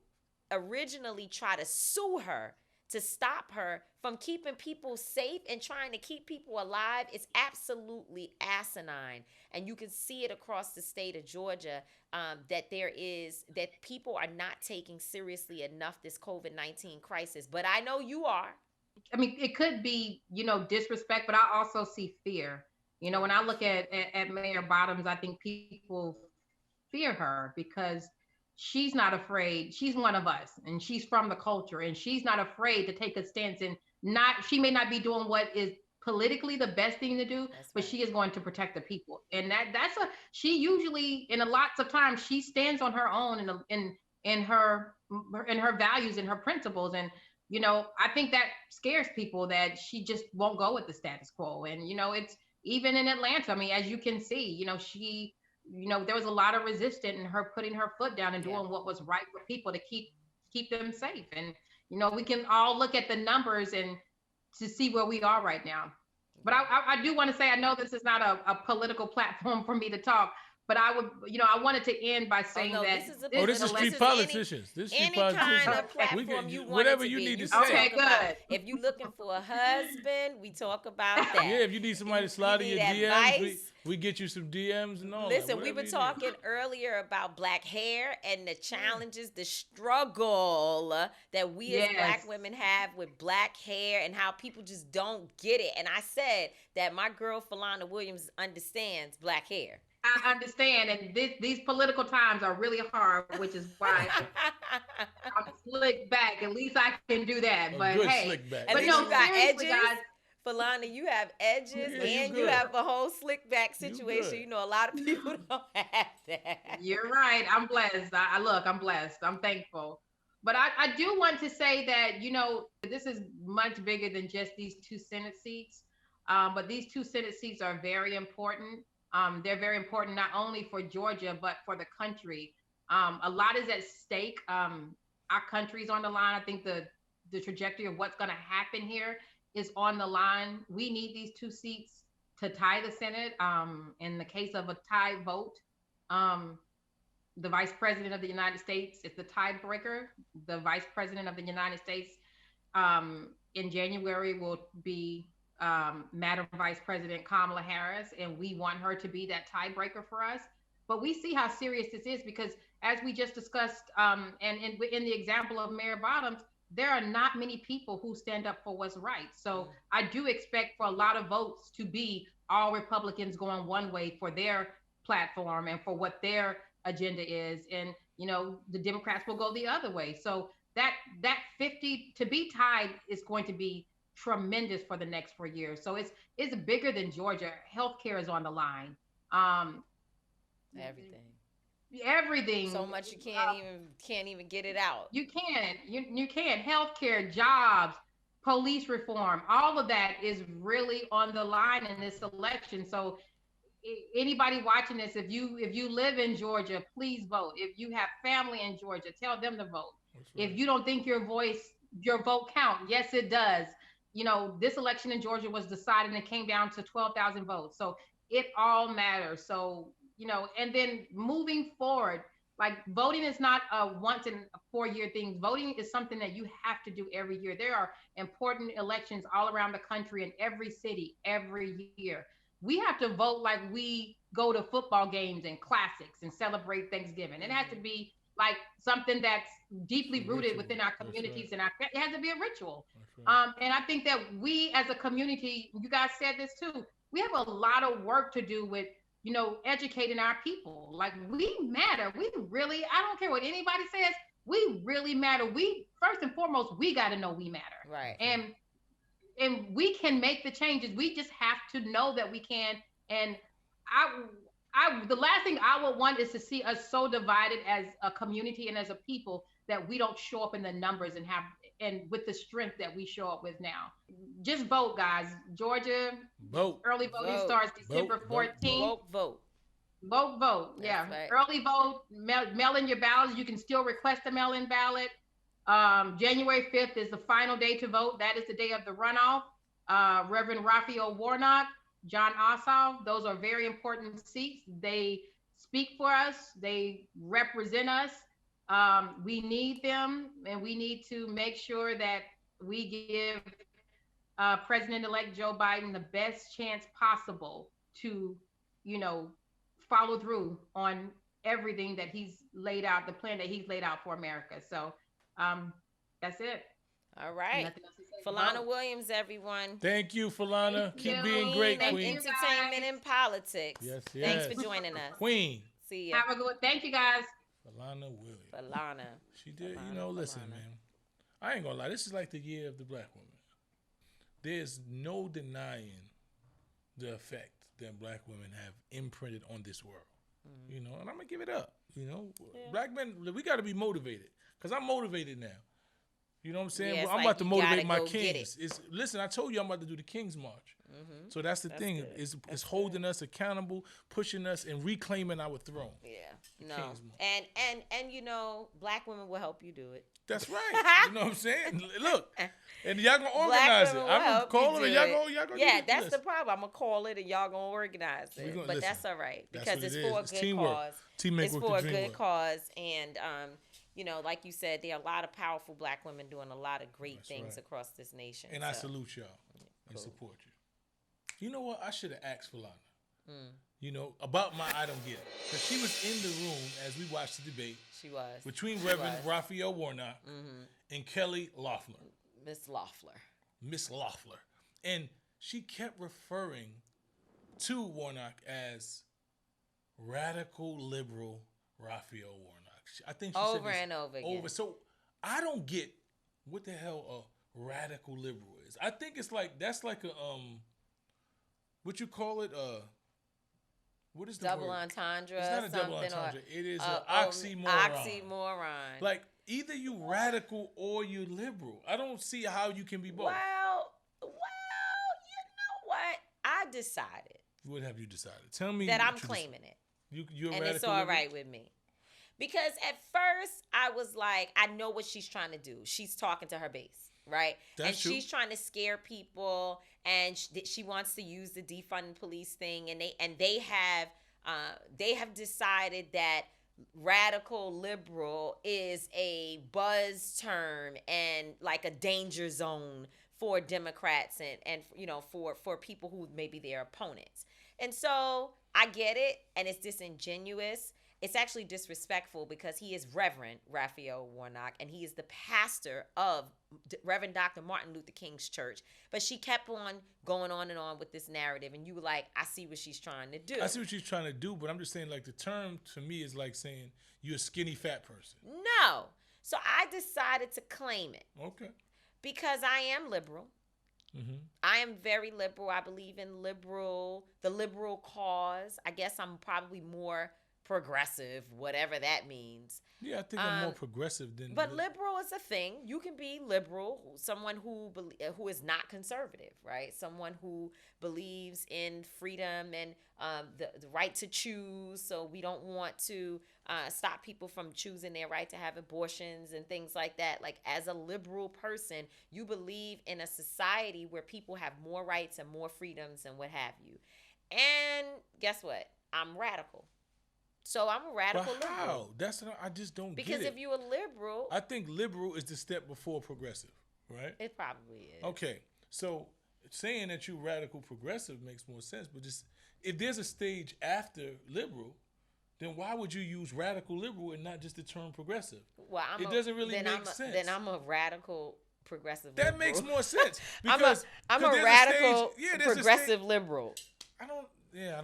originally try to sue her to stop her from keeping people safe and trying to keep people alive is absolutely asinine. And you can see it across the state of Georgia, that people are not taking seriously enough this COVID-19 crisis. But I know you are. I mean, it could be, disrespect, but I also see fear. When I look at Mayor Bottoms, I think people fear her because she's not afraid. She's one of us, and she's from the culture, and she's not afraid to take a stance. And she may not be doing what is politically the best thing to do, but she is going to protect the people. And she usually, in lots of times, she stands on her own in her values and her principles. And I think that scares people, that she just won't go with the status quo. And it's even in Atlanta. I mean, as you can see, she. There was a lot of resistance in her putting her foot down and doing what was right for people to keep them safe. And, we can all look at the numbers and to see where we are right now. But I do want to say, I know this is not a political platform for me to talk, but I would, I wanted to end by saying this is street politicians. Any kind of platform you want whatever you need to say. Okay, good. If you're looking for a husband, we talk about that. Yeah, if you need somebody to slide in your DMs, We get you some DMs and all. Listen, that, we were you talking earlier about black hair and the challenges, the struggle that we as black women have with black hair and how people just don't get it. And I said that my girl Falana Williams understands black hair. I understand, and these political times are really hard, which is why I'm slick back. At least I can do that. But hey, slick back. But no, you got edges. Guys, Falana, you have edges, Yeah, and you have a whole slick back situation. You know, a lot of people don't have that. You're right. I'm blessed. I'm blessed. I'm thankful. But I do want to say that, you know, this is much bigger than just these 2 Senate seats. But these 2 Senate seats are very important. They're very important not only for Georgia, but for the country. A lot is at stake. Our country's on the line. I think the trajectory of what's going to happen here is on the line. We need these 2 seats to tie the Senate. In the case of a tie vote, the Vice President of the United States is the tiebreaker. The Vice President of the United States in January will be Madam Vice President Kamala Harris, and we want her to be that tiebreaker for us. But we see how serious this is because, as we just discussed, and in the example of Mayor Bottoms, there are not many people who stand up for what's right. So I do expect for a lot of votes to be all Republicans going one way for their platform and for what their agenda is, and you know the Democrats will go the other way. So that 50 to be tied is going to be tremendous for the next 4 years. So it's bigger than Georgia. Healthcare is on the line. Everything. So much you can't even get it out. You can't. Healthcare, jobs, police reform, all of that is really on the line in this election. So anybody watching this, if you live in Georgia, please vote. If you have family in Georgia, tell them to vote. Right. If you don't think your vote count, yes, it does. You know, this election in Georgia was decided and it came down to 12,000 votes. So it all matters. So, you know, and then moving forward, like voting is not a once in a 4-year thing. Voting is something that you have to do every year. There are important elections all around the country in every city every year. We have to vote like we go to football games and classics and celebrate Thanksgiving. It has to be like something that's deeply rooted within our communities, and it has to be a ritual. And I think that we as a community, you guys said this too, we have a lot of work to do with, you know, educating our people. Like, we matter. We really, I don't care what anybody says, we really matter. We, first and foremost, we got to know we matter. Right. And we can make the changes. We just have to know that we can. And the last thing I would want is to see us so divided as a community and as a people that we don't show up in the numbers and with the strength that we show up with now. Just vote, guys. Georgia, vote. Early voting starts December 14th. Vote. Yeah. Right. Early vote, mail in your ballots. You can still request a mail-in ballot. January 5th is the final day to vote. That is the day of the runoff. Reverend Raphael Warnock, John Ossoff, those are very important seats. They speak for us. They represent us. We need them, and we need to make sure that we give President-elect Joe Biden the best chance possible to, you know, follow through on everything that he's laid out, the plan that he's laid out for America. So that's it. All right. Phillana Williams, everyone. Thank you, Phillana. Keep being great, Queen. Entertainment and politics. Yes. Thanks for joining us. Queen. See ya. Have a good one. Thank you, guys. Phillana Williams. Phillana. She did. You know, listen, man. I ain't gonna lie. This is like the year of the black woman. There's no denying the effect that black women have imprinted on this world. You know, and I'm gonna give it up. You know, black men, we got to be motivated, because I'm motivated now. You know what I'm saying? Yeah, I'm like about to motivate my kings. Listen, I told you I'm about to do the King's March. So that's the thing. It's holding us accountable, pushing us, and reclaiming our throne. Yeah. No. And you know, black women will help you do it. That's right. You know what I'm saying? Look, and y'all gonna organize it. I'm gonna call it, and y'all gonna yeah, that's the problem. I'm gonna call it, and y'all gonna organize it. But listen, that's all right, because it's for a good teamwork. cause. Teamwork. It's for a good cause, and you know, like you said, there are a lot of powerful black women doing a lot of great things across this nation. And I salute y'all and support you. You know what? I should have asked Phillana. You know, about my I don't get it. Because she was in the room as we watched the debate. She was. Between Reverend Raphael Warnock and Kelly Loeffler. Miss Loeffler. Miss Loeffler. And she kept referring to Warnock as radical liberal Raphael Warnock. I think she over said and over again. So I don't get what the hell a radical liberal is. I think it's like that's like a what you call it? What is the double word? entendre? It's not a double something, entendre. It is an an oxymoron. Oxymoron. Like either you radical or you liberal. I don't see how you can be both. Well, you know what? I decided. What have you decided? Tell me that I'm claiming it. You're and radical it's all liberal? right with me. Because at first I was like, I know what she's trying to do. She's talking to her base, right? That's true. She's trying to scare people, and she wants to use the defund police thing, and they have decided that radical liberal is a buzz term and like a danger zone for Democrats and you know for people who may be their opponents. And so I get it, and it's disingenuous. It's actually disrespectful because he is Reverend Raphael Warnock, and he is the pastor of Reverend Dr. Martin Luther King's church. But she kept on going on and on with this narrative, and you were like, I see what she's trying to do. I see what she's trying to do, but I'm just saying, like, the term to me is like saying you're a skinny fat person. No. So I decided to claim it. Okay. Because I am liberal. Mm-hmm. I am very liberal. I believe in the liberal cause. I guess I'm probably more progressive, whatever that means. Yeah, I think I'm more progressive than. But liberal is a thing. You can be liberal, someone who is not conservative, right? Someone who believes in freedom and the right to choose. So we don't want to stop people from choosing their right to have abortions and things like that. Like, as a liberal person, you believe in a society where people have more rights and more freedoms and what have you. And guess what? I'm radical. So I'm a radical but how? liberal. That's what I just don't get it. Because if you're a liberal, I think liberal is the step before progressive, right? It probably is. Okay, so saying that you radical progressive makes more sense. But just if there's a stage after liberal, then why would you use radical liberal and not just the term progressive? Well, it doesn't really make sense. Then I'm a radical progressive. That liberal. makes more sense. Because I'm a radical stage, progressive liberal. I don't.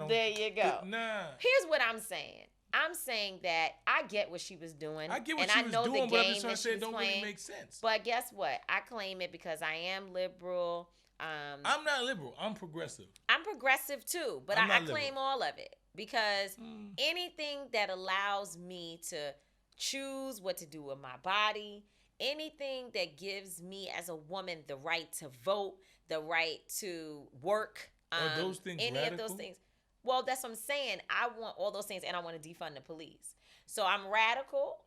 There you go. Nah. Here's what I'm saying. I'm saying that I get what she was doing. I get what she was doing, but I'm just trying to say it don't really make sense. But guess what? I claim it because I am liberal. I'm not liberal. I'm progressive. I'm progressive too, but I claim all of it because anything that allows me to choose what to do with my body, anything that gives me as a woman the right to vote, the right to work, are those things any radical? of those things. Well, that's what I'm saying. I want all those things, and I want to defund the police. So I'm radical.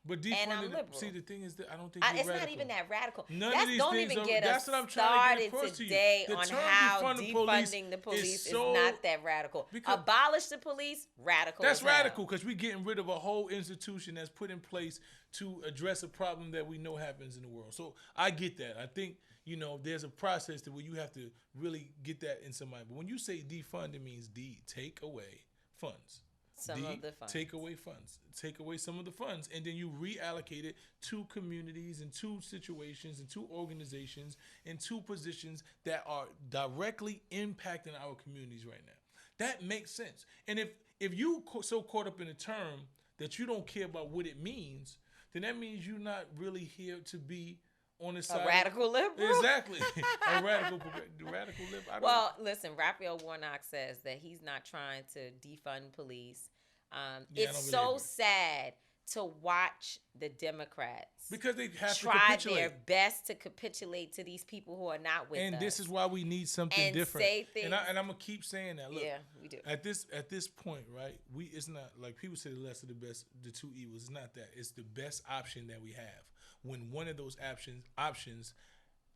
But and I'm liberal. See, the thing is that I don't think it's radical. not even that radical. None of these don't things even are, get that's us what I'm trying to get started across today to you. on term how defunding the police is so, not that radical. Abolish the police, radical. That's radical because we're getting rid of a whole institution that's put in place to address a problem that we know happens in the world. So I get that. I think, there's a process to where you have to really get that in somebody. But when you say defund, it means take away funds. Some of the funds. Take away funds. Take away some of the funds. And then you reallocate it to communities and to situations and to organizations and to positions that are directly impacting our communities right now. That makes sense. And if you so caught up in a term that you don't care about what it means, then that means you're not really here to be on the side. A radical liberal? Exactly. A radical liberal. Well, listen, Raphael Warnock says that he's not trying to defund police. It's so sad to watch the Democrats because they have to try capitulate. their best to capitulate to these people who are not with us. And this is why we need something different. Say things, and I'm gonna keep saying that. Look, yeah, we do. At this point, right? It's not like people say the less of the best, the two evils. It's not that. It's the best option that we have. When one of those options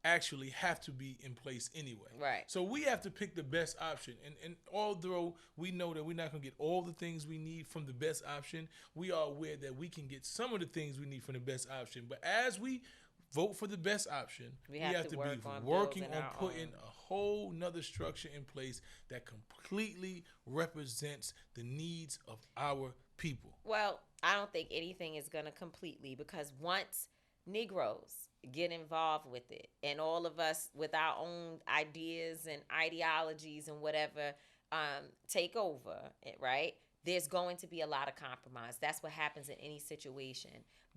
actually have to be in place anyway. Right. So we have to pick the best option. And although we know that we're not going to get all the things we need from the best option, we are aware that we can get some of the things we need from the best option. But as we vote for the best option. We have to work be on working building on our putting own. a whole nother structure in place that completely represents the needs of our people. Well, I don't think anything is going to completely, because once Negroes get involved with it and all of us with our own ideas and ideologies and whatever take over, right? There's going to be a lot of compromise. That's what happens in any situation.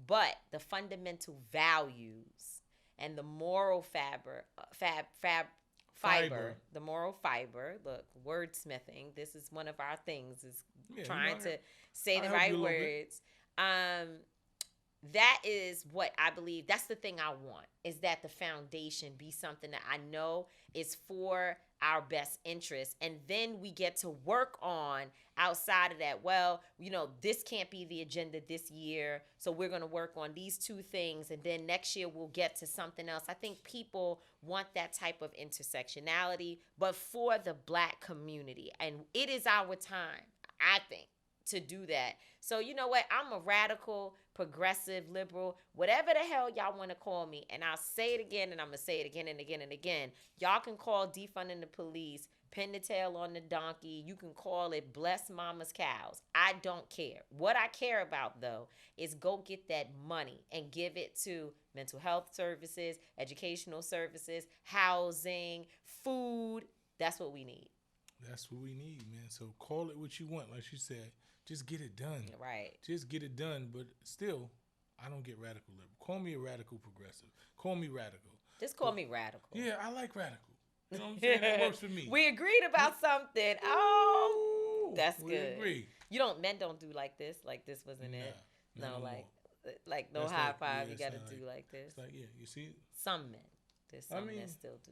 But the fundamental values and the moral fiber, the moral fiber. Look, wordsmithing. This is one of our things. Is trying to say the right words. That is what I believe. That's the thing I want, is that the foundation be something that I know is for our best interest. And then we get to work on outside of that. Well, this can't be the agenda this year, so we're going to work on these two things. And then next year we'll get to something else. I think people want that type of intersectionality, but for the Black community. And it is our time, I think, to do that. So you know what? I'm a radical, progressive, liberal, whatever the hell y'all want to call me. And I'll say it again, and I'm going to say it again and again and again. Y'all can call defunding the police, pin the tail on the donkey. You can call it bless mama's cows. I don't care. What I care about, though, is go get that money and give it to mental health services, educational services, housing, food. That's what we need. That's what we need, man. So call it what you want. Like she said, just get it done. Right. Just get it done. But still, I don't get radical liberal. Call me a radical progressive. Call me radical. Just call me radical. Yeah, I like radical. You know what I'm saying? That works for me. We agreed about something. Oh, that's we good. Agree. Men don't do like this. Like this wasn't it. No, like no That's high like, five. yeah, you got to it's do like this. It's like, yeah, you see? Some men. There's some men still do.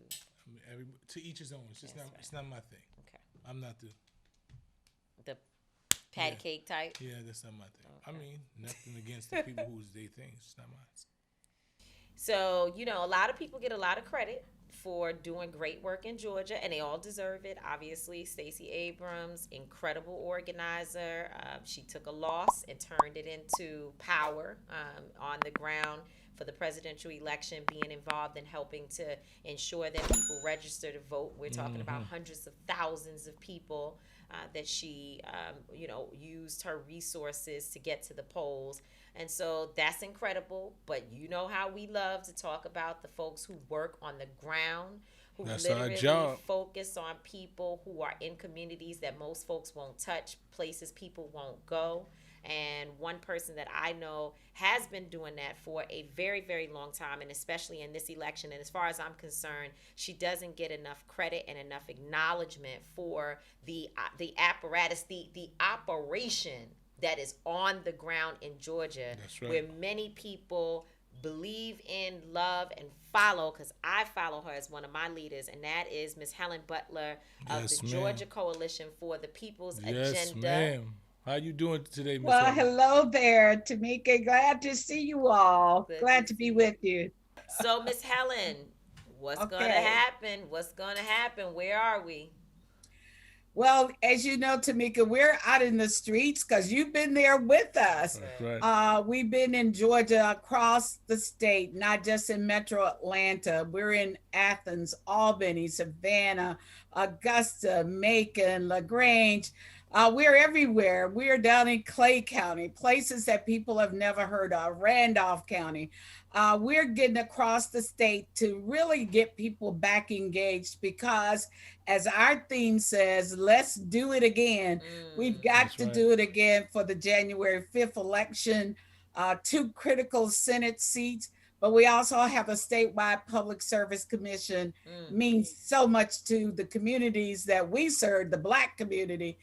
To each his own. It's just not. Right. It's not my thing. Okay. I'm not the patty cake type. Yeah, that's not my thing. Okay. I mean, nothing against the people who's their thing. It's not mine. So a lot of people get a lot of credit for doing great work in Georgia, and they all deserve it. Obviously, Stacey Abrams, incredible organizer. She took a loss and turned it into power on the ground for the presidential election, being involved in helping to ensure that people register to vote. We're talking about hundreds of thousands of people that she, used her resources to get to the polls. And so that's incredible. But you know how we love to talk about the folks who work on the ground, who literally focus on people who are in communities that most folks won't touch, places people won't go. And one person that I know has been doing that for a very, very long time, and especially in this election. And as far as I'm concerned, she doesn't get enough credit and enough acknowledgement for the apparatus, the operation that is on the ground in Georgia. That's right. Where many people believe in, love, and follow, because I follow her as one of my leaders, and that is Miss Helen Butler of the Georgia Coalition for the People's Agenda. Yes, ma'am. How you doing today, Ms. Well, Helen? hello there, Tamika. Glad to see you all. Glad to be with you. So, Miss Helen, what's going to happen? What's going to happen? Where are we? Well, as you know, Tamika, we're out in the streets because you've been there with us. That's right. We've been in Georgia, across the state, not just in Metro Atlanta. We're in Athens, Albany, Savannah, Augusta, Macon, LaGrange. We're everywhere. We're down in Clay County, places that people have never heard of, Randolph County. We're getting across the state to really get people back engaged because, as our theme says, let's do it again. We've got to do it again for the January 5th election, 2 critical Senate seats, but we also have a statewide public service commission. Means so much to the communities that we serve, the Black community,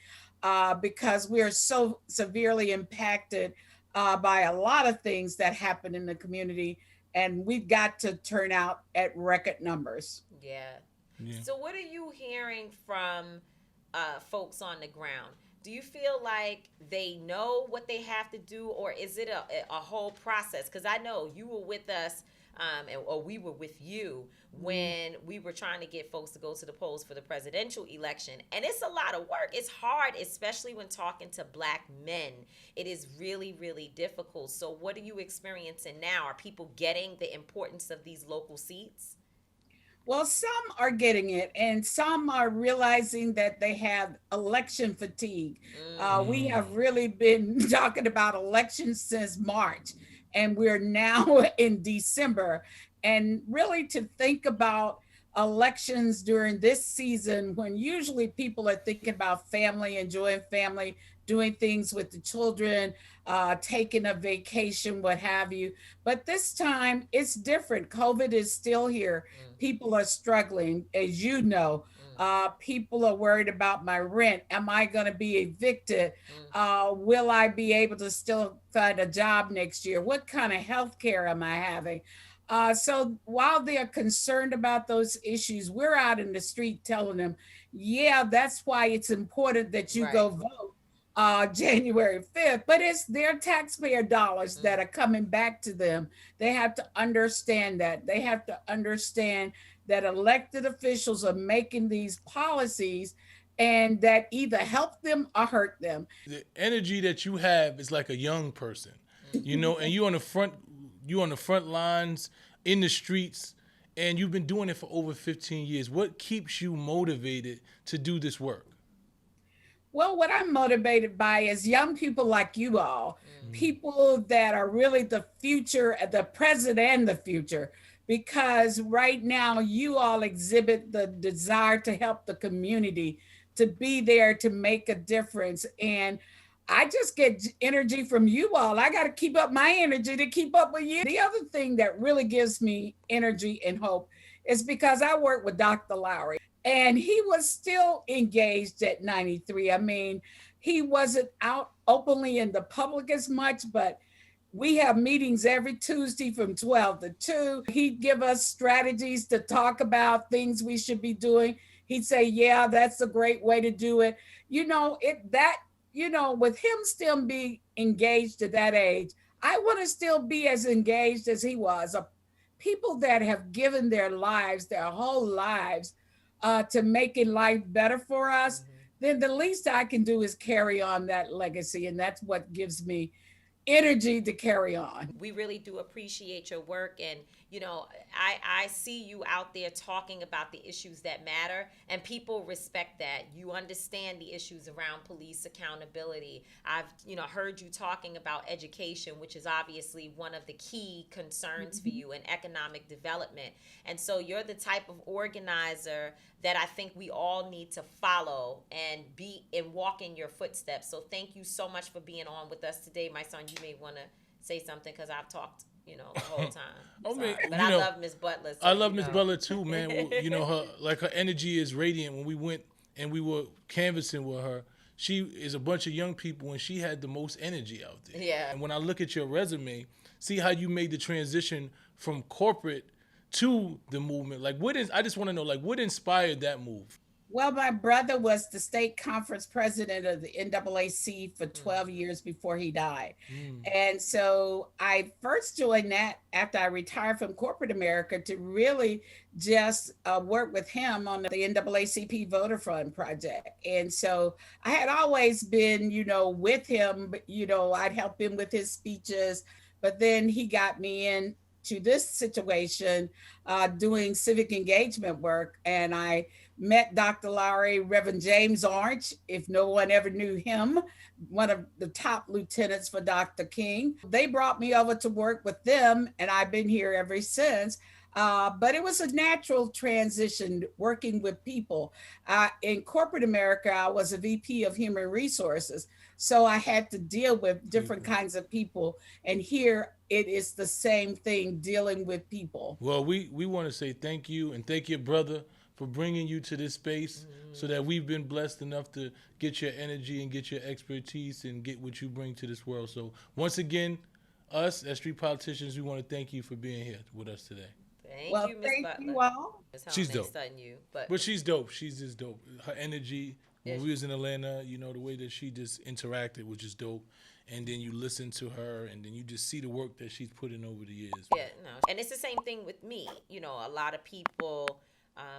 because we are so severely impacted by a lot of things that happen in the community, and we've got to turn out at record numbers. Yeah. So what are you hearing from folks on the ground? Do you feel like they know what they have to do, or is it a whole process? Because I know you were with us or we were with you when we were trying to get folks to go to the polls for the presidential election. And it's a lot of work. It's hard, especially when talking to Black men. It is really, really difficult. So what are you experiencing now? Are people getting the importance of these local seats? Well, some are getting it, and some are realizing that they have election fatigue. We have really been talking about elections since March, and we're now in December. And really to think about elections during this season, when usually people are thinking about family, enjoying family, doing things with the children, taking a vacation, what have you. But this time it's different. COVID is still here. People are struggling, as you know. People are worried about my rent. Am I going to be evicted? Will I be able to still find a job next year? What kind of health care am I having? So while they're concerned about those issues, we're out in the street telling them, yeah, that's why it's important that you go vote January 5th, but it's their taxpayer dollars that are coming back to them. They have to understand that. They have to understand that elected officials are making these policies and that either help them or hurt them. The energy that you have is like a young person, you know, and you on the front lines in the streets, and you've been doing it for over 15 years. What keeps you motivated to do this work? Well, what I'm motivated by is young people like you all, people that are really the future, the present and the future, because right now you all exhibit the desire to help the community, to be there to make a difference. And I just get energy from you all. I got to keep up my energy to keep up with you. The other thing that really gives me energy and hope is because I work with Dr. Lowry. And he was still engaged at 93. I mean, he wasn't out openly in the public as much, but we have meetings every Tuesday from 12 to 2. He'd give us strategies to talk about things we should be doing. He'd say, yeah, that's a great way to do it. You know, with him still being engaged at that age, I want to still be as engaged as he was. People that have given their lives, their whole lives, to making life better for us, then the least I can do is carry on that legacy. And that's what gives me energy to carry on. We really do appreciate your work. And, you know, I see you out there talking about the issues that matter, and people respect that. You understand the issues around police accountability. I've, heard you talking about education, which is obviously one of the key concerns for you, and economic development. And so you're the type of organizer that I think we all need to follow and walk in your footsteps. So thank you so much for being on with us today. My son, you may want to say something because I've talked, the whole time. But I love Miss Butler. So I love Miss Butler too, man. her energy is radiant. When we went and we were canvassing with her, she is a bunch of young people, and she had the most energy out there. Yeah. And when I look at your resume, see how you made the transition from corporate to the movement. I just want to know, what inspired that move? Well, my brother was the state conference president of the NAAC for 12 years before he died. And so I first joined that after I retired from corporate America to really just work with him on the NAACP Voter Fund project. And so I had always been, with him, I'd help him with his speeches, but then he got me in to this situation doing civic engagement work. And I met Dr. Lowry, Reverend James Orange, if no one ever knew him, one of the top lieutenants for Dr. King. They brought me over to work with them, and I've been here ever since. But it was a natural transition working with people. In corporate America, I was a VP of Human Resources. So I had to deal with different kinds of people. And here it is the same thing, dealing with people. Well, we want to say thank you, and thank your brother for bringing you to this space, so that we've been blessed enough to get your energy and get your expertise and get what you bring to this world. So once again, us as street politicians, we want to thank you for being here with us today. Thank you, Miss Butler. You all. She's dope. But she's dope. She's just dope. Her energy, when we was in Atlanta, the way that she just interacted was just dope. and then you listen to her, and then you just see the work that she's put in over the years. Yeah, no. And it's the same thing with me. You know, a lot of people,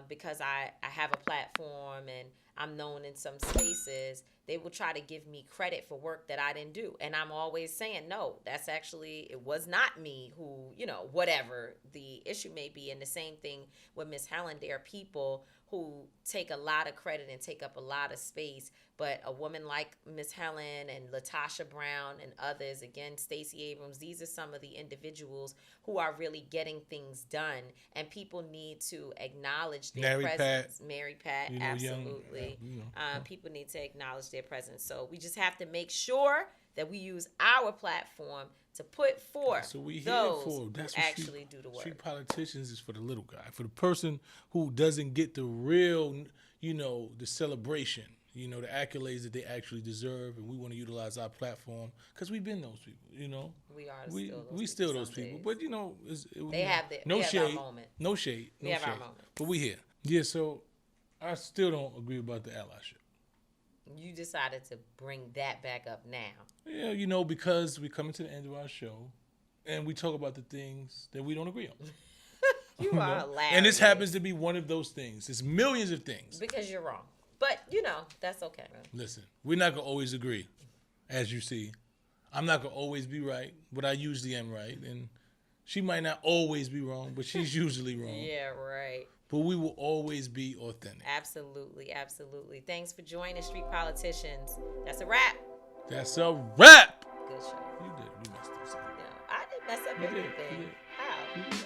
because I have a platform and I'm known in some spaces, they will try to give me credit for work that I didn't do. And I'm always saying, no, that's actually, it was not me who, you know, whatever the issue may be. And the same thing with Miss Helen. There are people who take a lot of credit and take up a lot of space. But a woman like Miss Helen and Latasha Brown and others, again, Stacey Abrams, these are some of the individuals who are really getting things done. And people need to acknowledge their presence. Mary Pat, you know, absolutely. Young, people need to acknowledge their presence. So we just have to make sure that we use our platform to put forth so we those here for. who That's what actually do the work. Street politicians is for the little guy, for the person who doesn't get the real, you know, the celebration, you know, the accolades that they actually deserve, and we want to utilize our platform because we've been those people, you know. We are we still those people, but you know, they have our moment. No shade, we have our moment. But we here. Yeah, so I still don't agree about the allyship. You decided to bring that back up now. Yeah, you know, because we're coming to the end of our show, and we talk about the things that we don't agree on. You are hilarious. And this happens to be one of those things. It's millions of things. Because you're wrong. But, you know, that's okay. Listen, we're not going to always agree, as you see. I'm not going to always be right, but I usually am right. And she might not always be wrong, but she's usually wrong. Yeah, right. But we will always be authentic. Absolutely, absolutely. Thanks for joining Street Politicians. That's a wrap. That's a wrap. Good show. You did. You messed up something. No, I didn't mess up everything. You did. How? You did.